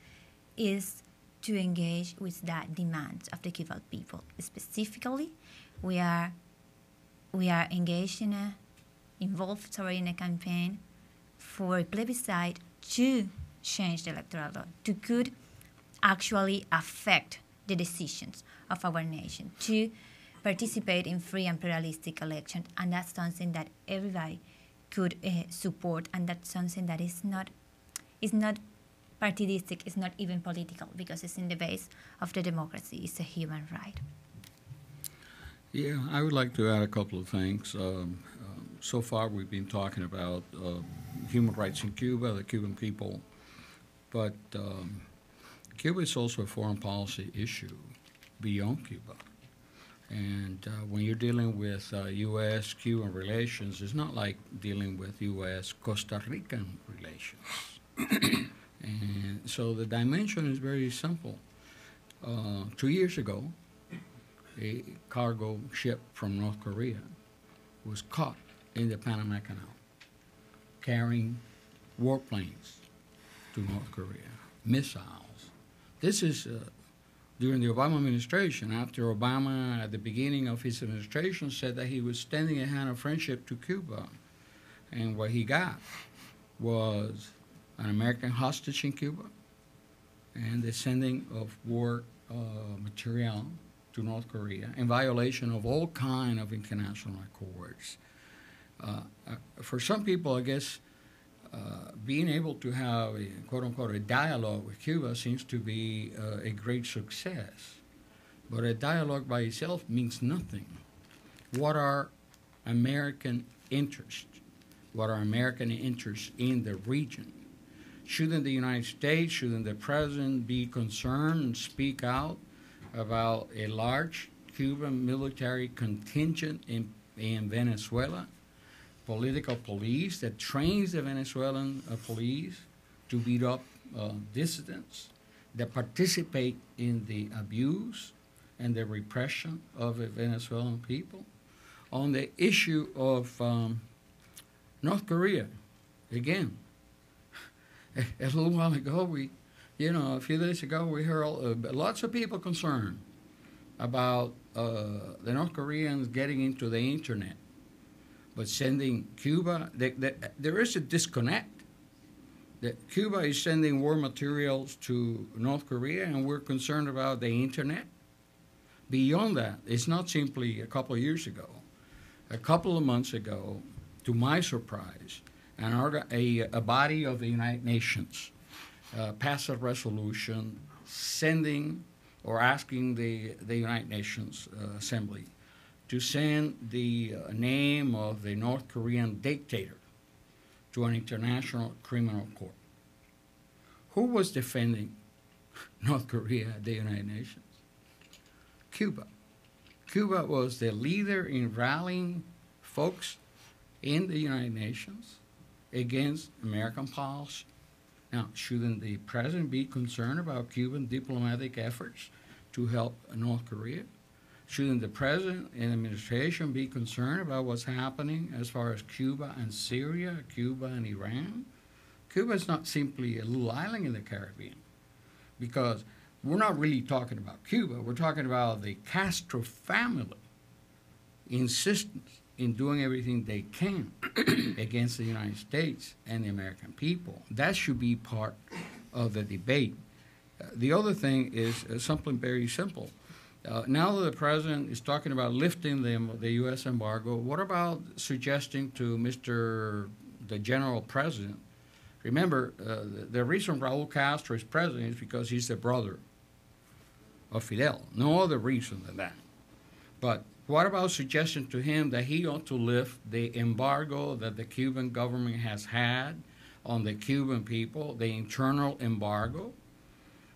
S3: is to engage with that demands of the Cuban people. Specifically, we are engaged involved in a campaign for a plebiscite to change the electoral law, to could actually affect the decisions of our nation, to participate in free and pluralistic elections. And that's something that everybody could support, and that's something that is not partidistic, it's not even political, because it's in the base of the democracy. It's a human right.
S5: Yeah, I would like to add a couple of things. So far we've been talking about human rights in Cuba, the Cuban people, but Cuba is also a foreign policy issue beyond Cuba. And when you're dealing with U.S.-Cuban relations, it's not like dealing with U.S.-Costa Rican relations. And so the dimension is very simple. 2 years ago, a cargo ship from North Korea was caught in the Panama Canal carrying warplanes to North Korea, missiles. This is during the Obama administration, after Obama, at the beginning of his administration, said that he was extending a hand of friendship to Cuba. And what he got was an American hostage in Cuba and the sending of war material to North Korea in violation of all kind of international accords. For some people, I guess, being able to have a quote-unquote a dialogue with Cuba seems to be a great success. But a dialogue by itself means nothing. What are American interests? What are American interests in the region? Shouldn't the United States, shouldn't the president be concerned and speak out about a large Cuban military contingent in Venezuela, political police that trains the Venezuelan police to beat up dissidents, that participate in the abuse and the repression of the Venezuelan people? On the issue of North Korea, again, a little while ago, a few days ago, we heard lots of people concerned about the North Koreans getting into the internet, but sending Cuba, there is a disconnect. That Cuba is sending war materials to North Korea, and we're concerned about the internet. Beyond that, it's not simply a couple of years ago. A couple of months ago, to my surprise, a body of the United Nations passed a resolution sending or asking the United Nations Assembly to send the name of the North Korean dictator to an international criminal court. Who was defending North Korea at the United Nations? Cuba. Cuba was the leader in rallying folks in the United Nations against American policy. Now, shouldn't the president be concerned about Cuban diplomatic efforts to help North Korea? Shouldn't the president and administration be concerned about what's happening as far as Cuba and Syria, Cuba and Iran? Cuba is not simply a little island in the Caribbean, because we're not really talking about Cuba. We're talking about the Castro family insistence in doing everything they can against the United States and the American people. That should be part of the debate. The other thing is something very simple. Now that the president is talking about lifting the U.S. embargo, what about suggesting to the general president? Remember, the reason Raul Castro is president is because he's the brother of Fidel. No other reason than that. But what about suggesting to him that he ought to lift the embargo that the Cuban government has had on the Cuban people, the internal embargo?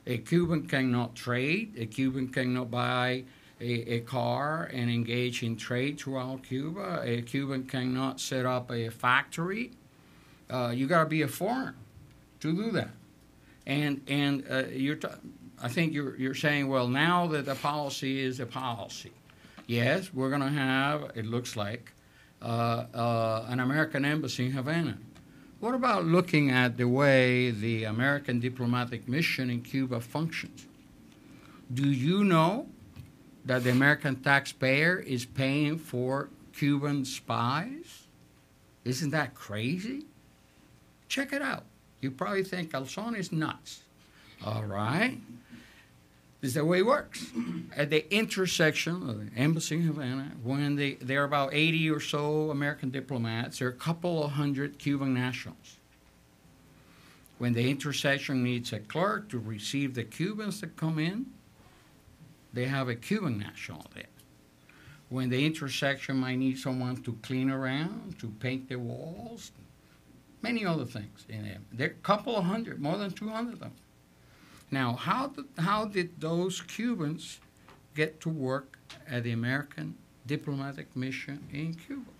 S5: A Cuban cannot trade. A Cuban cannot buy a car and engage in trade throughout Cuba. A Cuban cannot set up a factory. You got to be a foreigner to do that. And I think you're saying, well, now that the policy is a policy, yes, we're going to have, it looks like, an American embassy in Havana. What about looking at the way the American diplomatic mission in Cuba functions? Do you know that the American taxpayer is paying for Cuban spies? Isn't that crazy? Check it out. You probably think Calzon is nuts. All right. This is the way it works. At the intersection of the embassy in Havana, when there are about 80 or so American diplomats, there are a couple of hundred Cuban nationals. When the intersection needs a clerk to receive the Cubans that come in, they have a Cuban national there. When the intersection might need someone to clean around, to paint the walls, many other things in there. There are a couple of hundred, more than 200 of them. Now, how did those Cubans get to work at the American diplomatic mission in Cuba.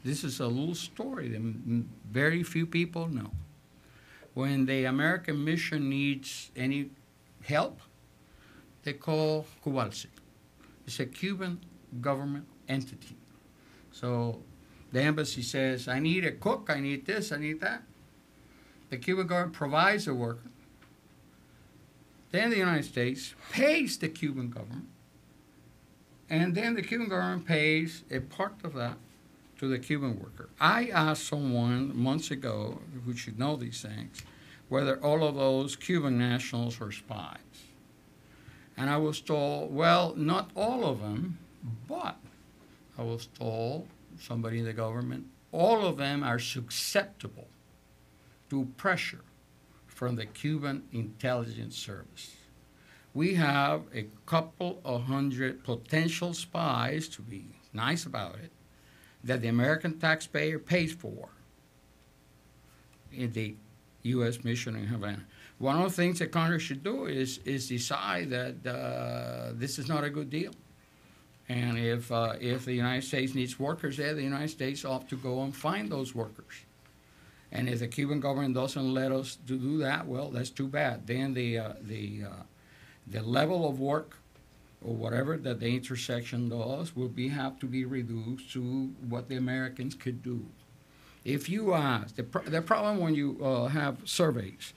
S5: This is a little story that very few people know. When the American mission needs any help, they call Cubalci. It's a Cuban government entity. So the embassy says, I need a cook, I need this, I need that. The Cuban government provides the worker. Then the United States pays the Cuban government. And then the Cuban government pays a part of that to the Cuban worker. I asked someone months ago, who should know these things, whether all of those Cuban nationals are spies. And I was told, well, not all of them, but I was told, somebody in the government, all of them are susceptible to pressure from the Cuban intelligence service. We have a couple of hundred potential spies, to be nice about it, that the American taxpayer pays for in the U.S. mission in Havana. One of the things that Congress should do is decide that this is not a good deal. And if the United States needs workers there, the United States ought to go and find those workers. And if the Cuban government doesn't let us do that, well, that's too bad. Then the level of work or whatever that the intersection does will have to be reduced to what the Americans could do. If you ask, the problem when you have surveys,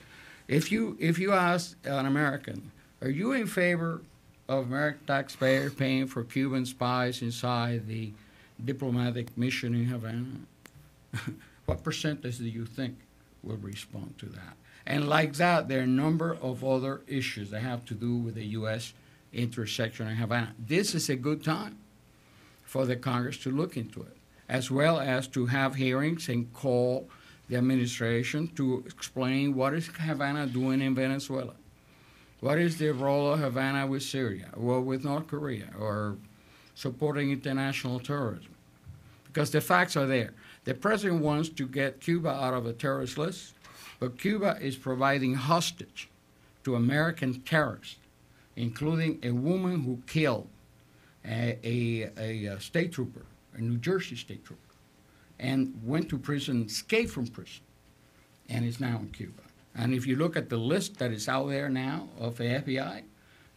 S5: if you ask an American, are you in favor of American taxpayers paying for Cuban spies inside the diplomatic mission in Havana? What percentage do you think will respond to that? And like that, there are a number of other issues that have to do with the U.S. intersection in Havana. This is a good time for the Congress to look into it, as well as to have hearings and call the administration to explain what is Havana doing in Venezuela. What is the role of Havana with Syria or with North Korea or supporting international terrorism? Because the facts are there. The president wants to get Cuba out of a terrorist list, but Cuba is providing hostage to American terrorists, including a woman who killed a state trooper, a New Jersey state trooper, and went to prison, escaped from prison, and is now in Cuba. And if you look at the list that is out there now of the FBI,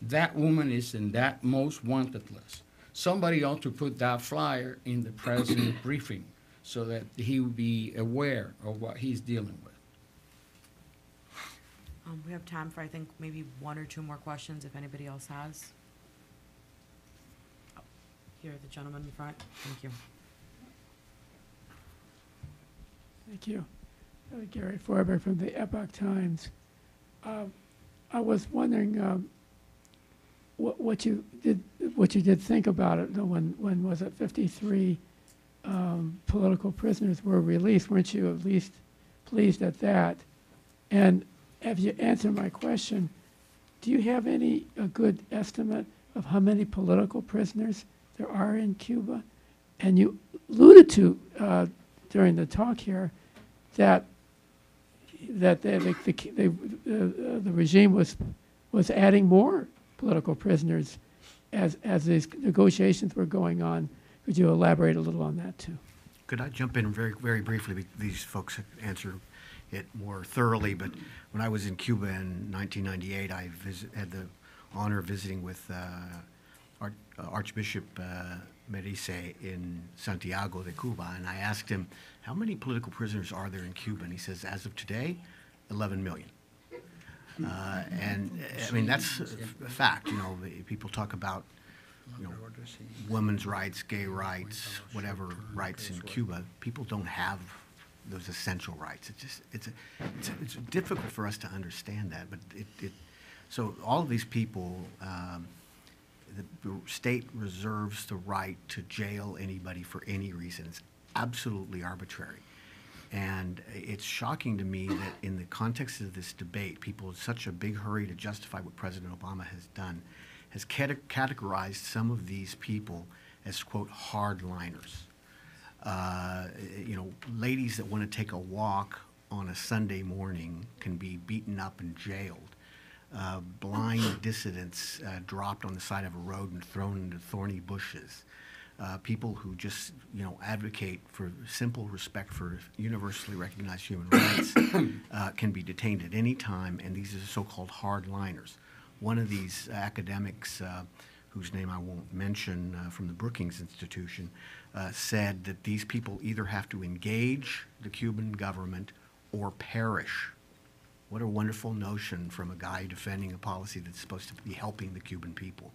S5: that woman is in that most wanted list. Somebody ought to put that flyer in the president's briefing so that he would be aware of what he's dealing with.
S2: We have time for, I think, maybe one or two more questions if anybody else has. Oh, here, the gentleman in front. Thank you.
S8: Thank you. Gary Forberg from the Epoch Times. I was wondering what you did think about it. When was it 53 political prisoners were released? Weren't you at least pleased at that? And have you answered my question? Do you have a good estimate of how many political prisoners there are in Cuba? And you alluded to during the talk here that the regime was adding more political prisoners as these negotiations were going on. Could you elaborate a little on that too?
S4: Could I jump in very, very briefly? These folks answer it more thoroughly, but when I was in Cuba in 1998, I had the honor of visiting with Archbishop Merice in Santiago de Cuba, and I asked him, how many political prisoners are there in Cuba? And he says, as of today, 11 million. And I mean, that's a fact. You know, people talk about, you know, women's rights, gay rights, whatever rights in Cuba. People don't have those essential rights. It's difficult for us to understand that. But so all of these people, the state reserves the right to jail anybody for any reason. It's absolutely arbitrary. And it's shocking to me that in the context of this debate, people in such a big hurry to justify what President Obama has done, has categorized some of these people as, quote, hardliners. You know, ladies that want to take a walk on a Sunday morning can be beaten up and jailed. blind dissidents dropped on the side of a road and thrown into thorny bushes. People who just, advocate for simple respect for universally recognized human rights can be detained at any time, and these are so-called hardliners. One of these academics, whose name I won't mention, from the Brookings Institution, said that these people either have to engage the Cuban government or perish. What a wonderful notion from a guy defending a policy that's supposed to be helping the Cuban people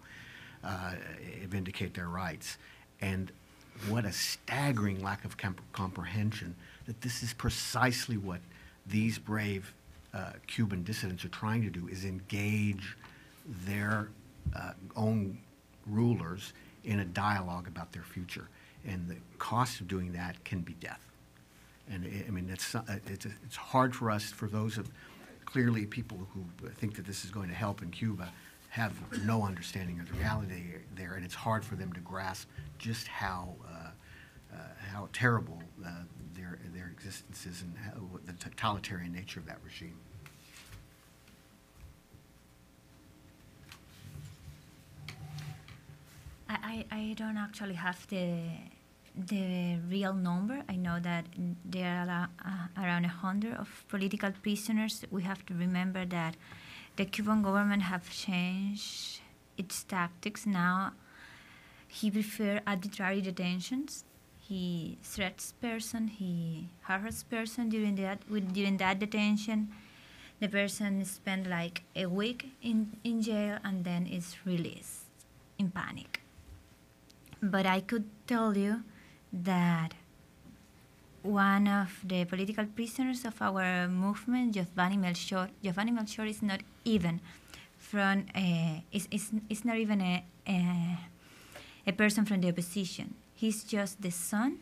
S4: vindicate their rights. And what a staggering lack of comprehension that this is precisely what these brave Cuban dissidents are trying to do, is engage their own rulers in a dialogue about their future. And the cost of doing that can be death. And it's hard for us, for those of clearly people who think that this is going to help in Cuba, have no understanding of the reality there, and it's hard for them to grasp just how terrible their existence is and the totalitarian nature of that regime.
S3: I don't actually have the real number. I know that there are around 100 of political prisoners. We have to remember that the Cuban government have changed its tactics now. He prefers arbitrary detentions. He threats person. He harasses person during that detention. The person spends like a week in jail and then is released in panic. But I could tell you that one of the political prisoners of our movement, Giovanni Melchor is not even from is not even a person from the opposition. He's just the son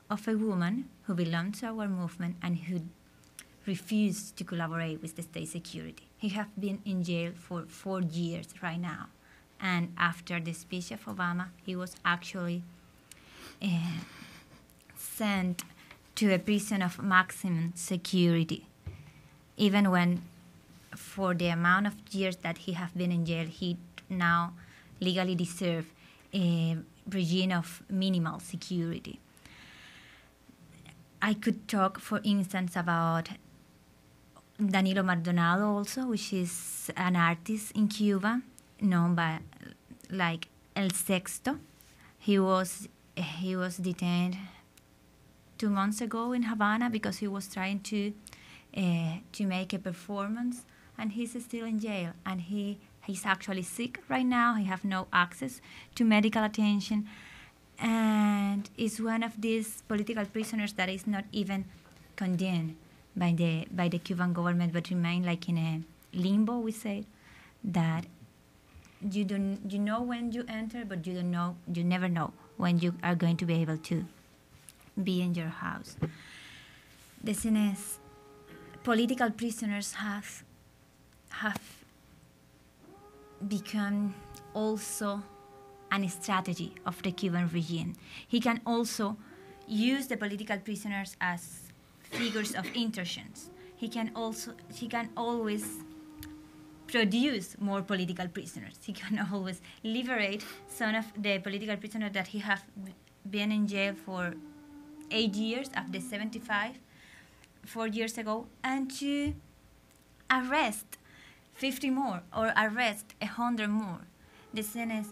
S3: of a woman who belongs to our movement and who refused to collaborate with the state security. He has been in jail for 4 years right now. And after the speech of Obama, he was actually sent to a prison of maximum security. Even when, for the amount of years that he has been in jail, he now legally deserves a regime of minimal security. I could talk, for instance, about Danilo Maldonado also, which is an artist in Cuba, known by like El Sexto. He was detained 2 months ago in Havana because he was trying to make a performance, and he's still in jail. And he's actually sick right now. He has no access to medical attention, and is one of these political prisoners that is not even condemned by the Cuban government, but remain like in a limbo. We say that you know when you enter, but you never know when you are going to be able to be in your house. The thing is, political prisoners have become also a strategy of the Cuban regime. He can also use the political prisoners as figures of intentions. He can always produce more political prisoners. He can always liberate some of the political prisoners that he have been in jail for 8 years after 75, 4 years ago, and to arrest 50 more or arrest 100 more. The thing is,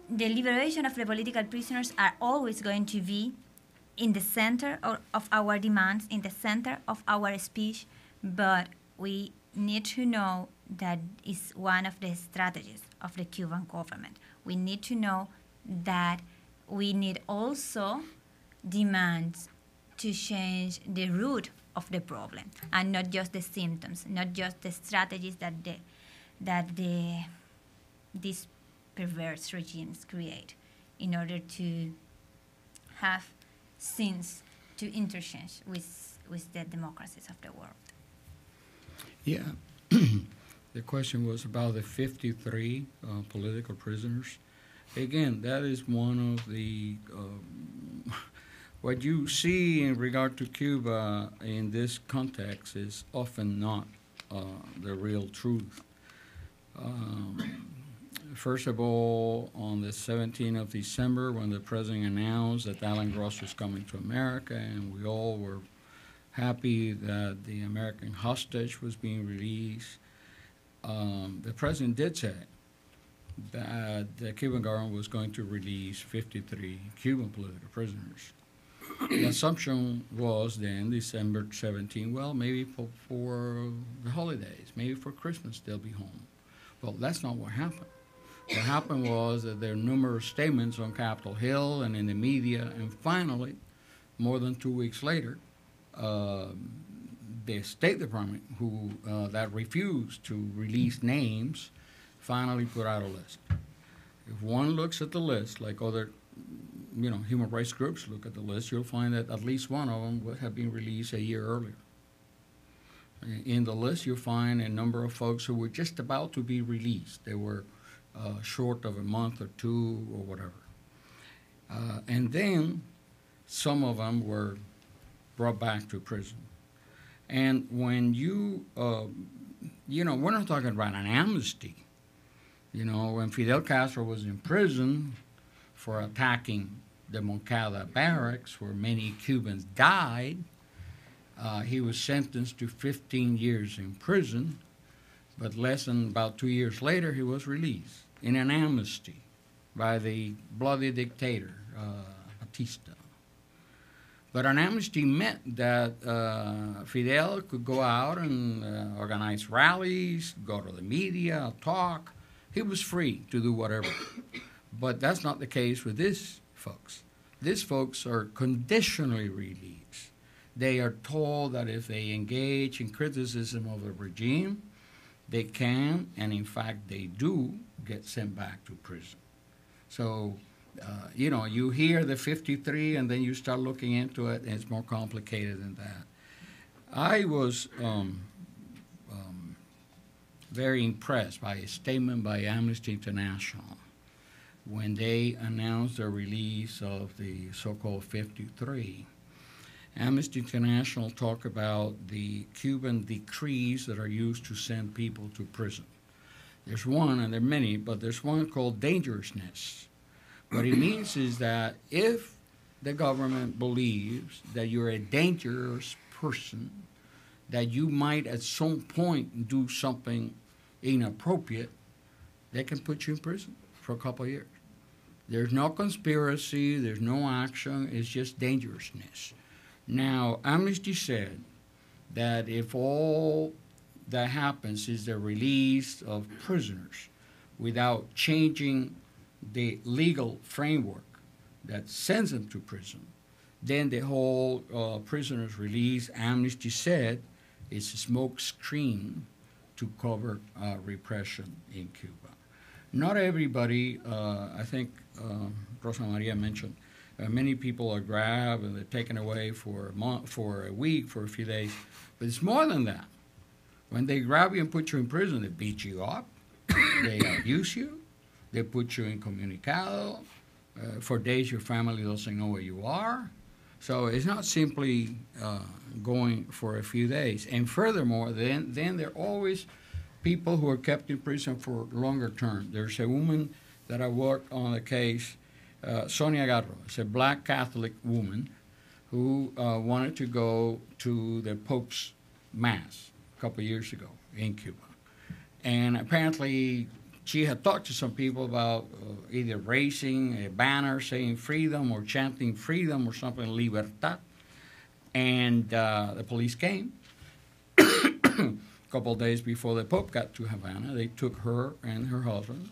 S3: the liberation of the political prisoners are always going to be in the center of our demands, in the center of our speech, but we need to know that is one of the strategies of the Cuban government. We need to know that we need also demands to change the root of the problem, and not just the symptoms, not just the strategies that these perverse regimes create in order to have scenes to interchange with the democracies of the world.
S5: Yeah. The question was about the 53 political prisoners. Again, that is one of the what you see in regard to Cuba in this context is often not the real truth. First of all, on the 17th of December, when the president announced that Alan Gross was coming to America, and we all were happy that the American hostage was being released, the president did say that the Cuban government was going to release 53 Cuban political prisoners. The assumption was then, December 17, well, maybe for the holidays, maybe for Christmas they'll be home. Well, that's not what happened. What happened was that there were numerous statements on Capitol Hill and in the media, and finally, more than 2 weeks later, the State Department, who that refused to release names, finally put out a list. If one looks at the list, like other human rights groups look at the list, you'll find that at least one of them would have been released a year earlier. In the list, you'll find a number of folks who were just about to be released. They were short of a month or two or whatever. And then some of them were brought back to prison. And when we're not talking about an amnesty. When Fidel Castro was in prison for attacking the Moncada barracks, where many Cubans died, he was sentenced to 15 years in prison, but less than about 2 years later, he was released in an amnesty by the bloody dictator, Batista. But an amnesty meant that Fidel could go out and organize rallies, go to the media, talk. He was free to do whatever. But that's not the case with these folks. These folks are conditionally released. They are told that if they engage in criticism of the regime, they can, and in fact they do, get sent back to prison. So, you hear the 53 and then you start looking into it, and it's more complicated than that. I was very impressed by a statement by Amnesty International when they announced the release of the so-called 53. Amnesty International talked about the Cuban decrees that are used to send people to prison. There's one, and there are many, but there's one called dangerousness. What it means is that if the government believes that you're a dangerous person, that you might at some point do something inappropriate, they can put you in prison for a couple of years. There's no conspiracy, there's no action, it's just dangerousness. Now, Amnesty said that if all that happens is the release of prisoners without changing the legal framework that sends them to prison, then the whole prisoners release, Amnesty said, is a smoke screen to cover repression in Cuba. Not everybody, I think Rosa Maria mentioned, many people are grabbed and they're taken away for a month, for a week, for a few days. But it's more than that. When they grab you and put you in prison, they beat you up, they abuse you, they put you in comunicado. For days your family doesn't know where you are. So it's not simply going for a few days. And furthermore, then there are always people who are kept in prison for longer term. There's a woman that I worked on a case, Sonia Garro. It's a black Catholic woman who wanted to go to the Pope's Mass a couple of years ago in Cuba. And apparently she had talked to some people about either raising a banner saying freedom or chanting freedom or something, libertad. And the police came. A couple of days before the Pope got to Havana, they took her and her husband,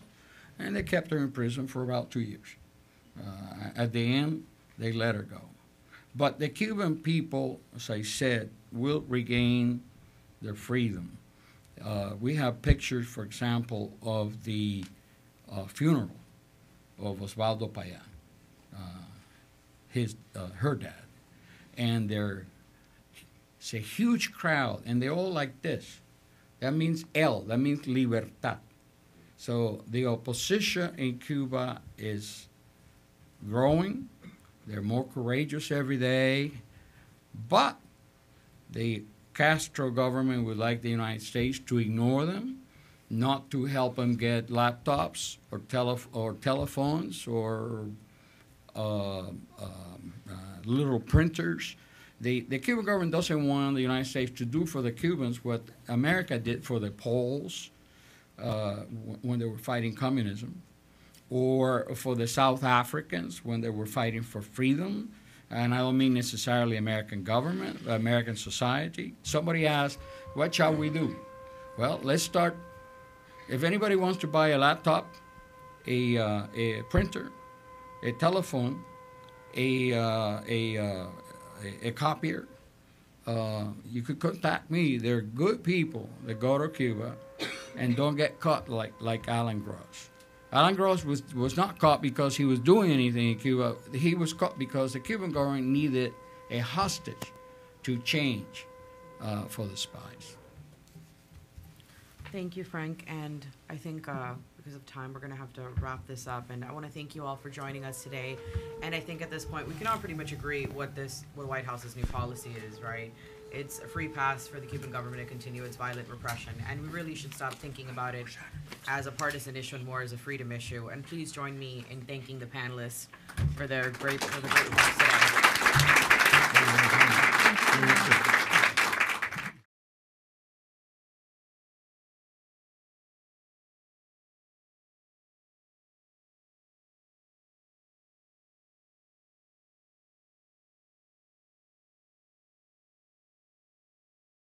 S5: and they kept her in prison for about 2 years. At the end, they let her go. But the Cuban people, as I said, will regain their freedom. We have pictures, for example, of the funeral of Osvaldo Payá, her dad. And it's a huge crowd, and they're all like this. That means that means libertad. So the opposition in Cuba is growing. They're more courageous every day, but the Castro government would like the United States to ignore them, not to help them get laptops or telephones or little printers. The Cuban government doesn't want the United States to do for the Cubans what America did for the Poles when they were fighting communism, or for the South Africans when they were fighting for freedom. And I don't mean necessarily American government, American society. Somebody asked, what shall we do? Well, let's start. If anybody wants to buy a laptop, a printer, a telephone, a copier, you could contact me. They're good people that go to Cuba and don't get caught like Alan Gross. Alan Gross was not caught because he was doing anything in Cuba. He was caught because the Cuban government needed a hostage to change for the spies.
S2: Thank you, Frank. And I think because of time, we're going to have to wrap this up. And I want to thank you all for joining us today. And I think at this point, we can all pretty much agree what the White House's new policy is, right? It's a free pass for the Cuban government to continue its violent repression. And we really should stop thinking about it as a partisan issue and more as a freedom issue. And please join me in thanking the panelists for the great remarks today.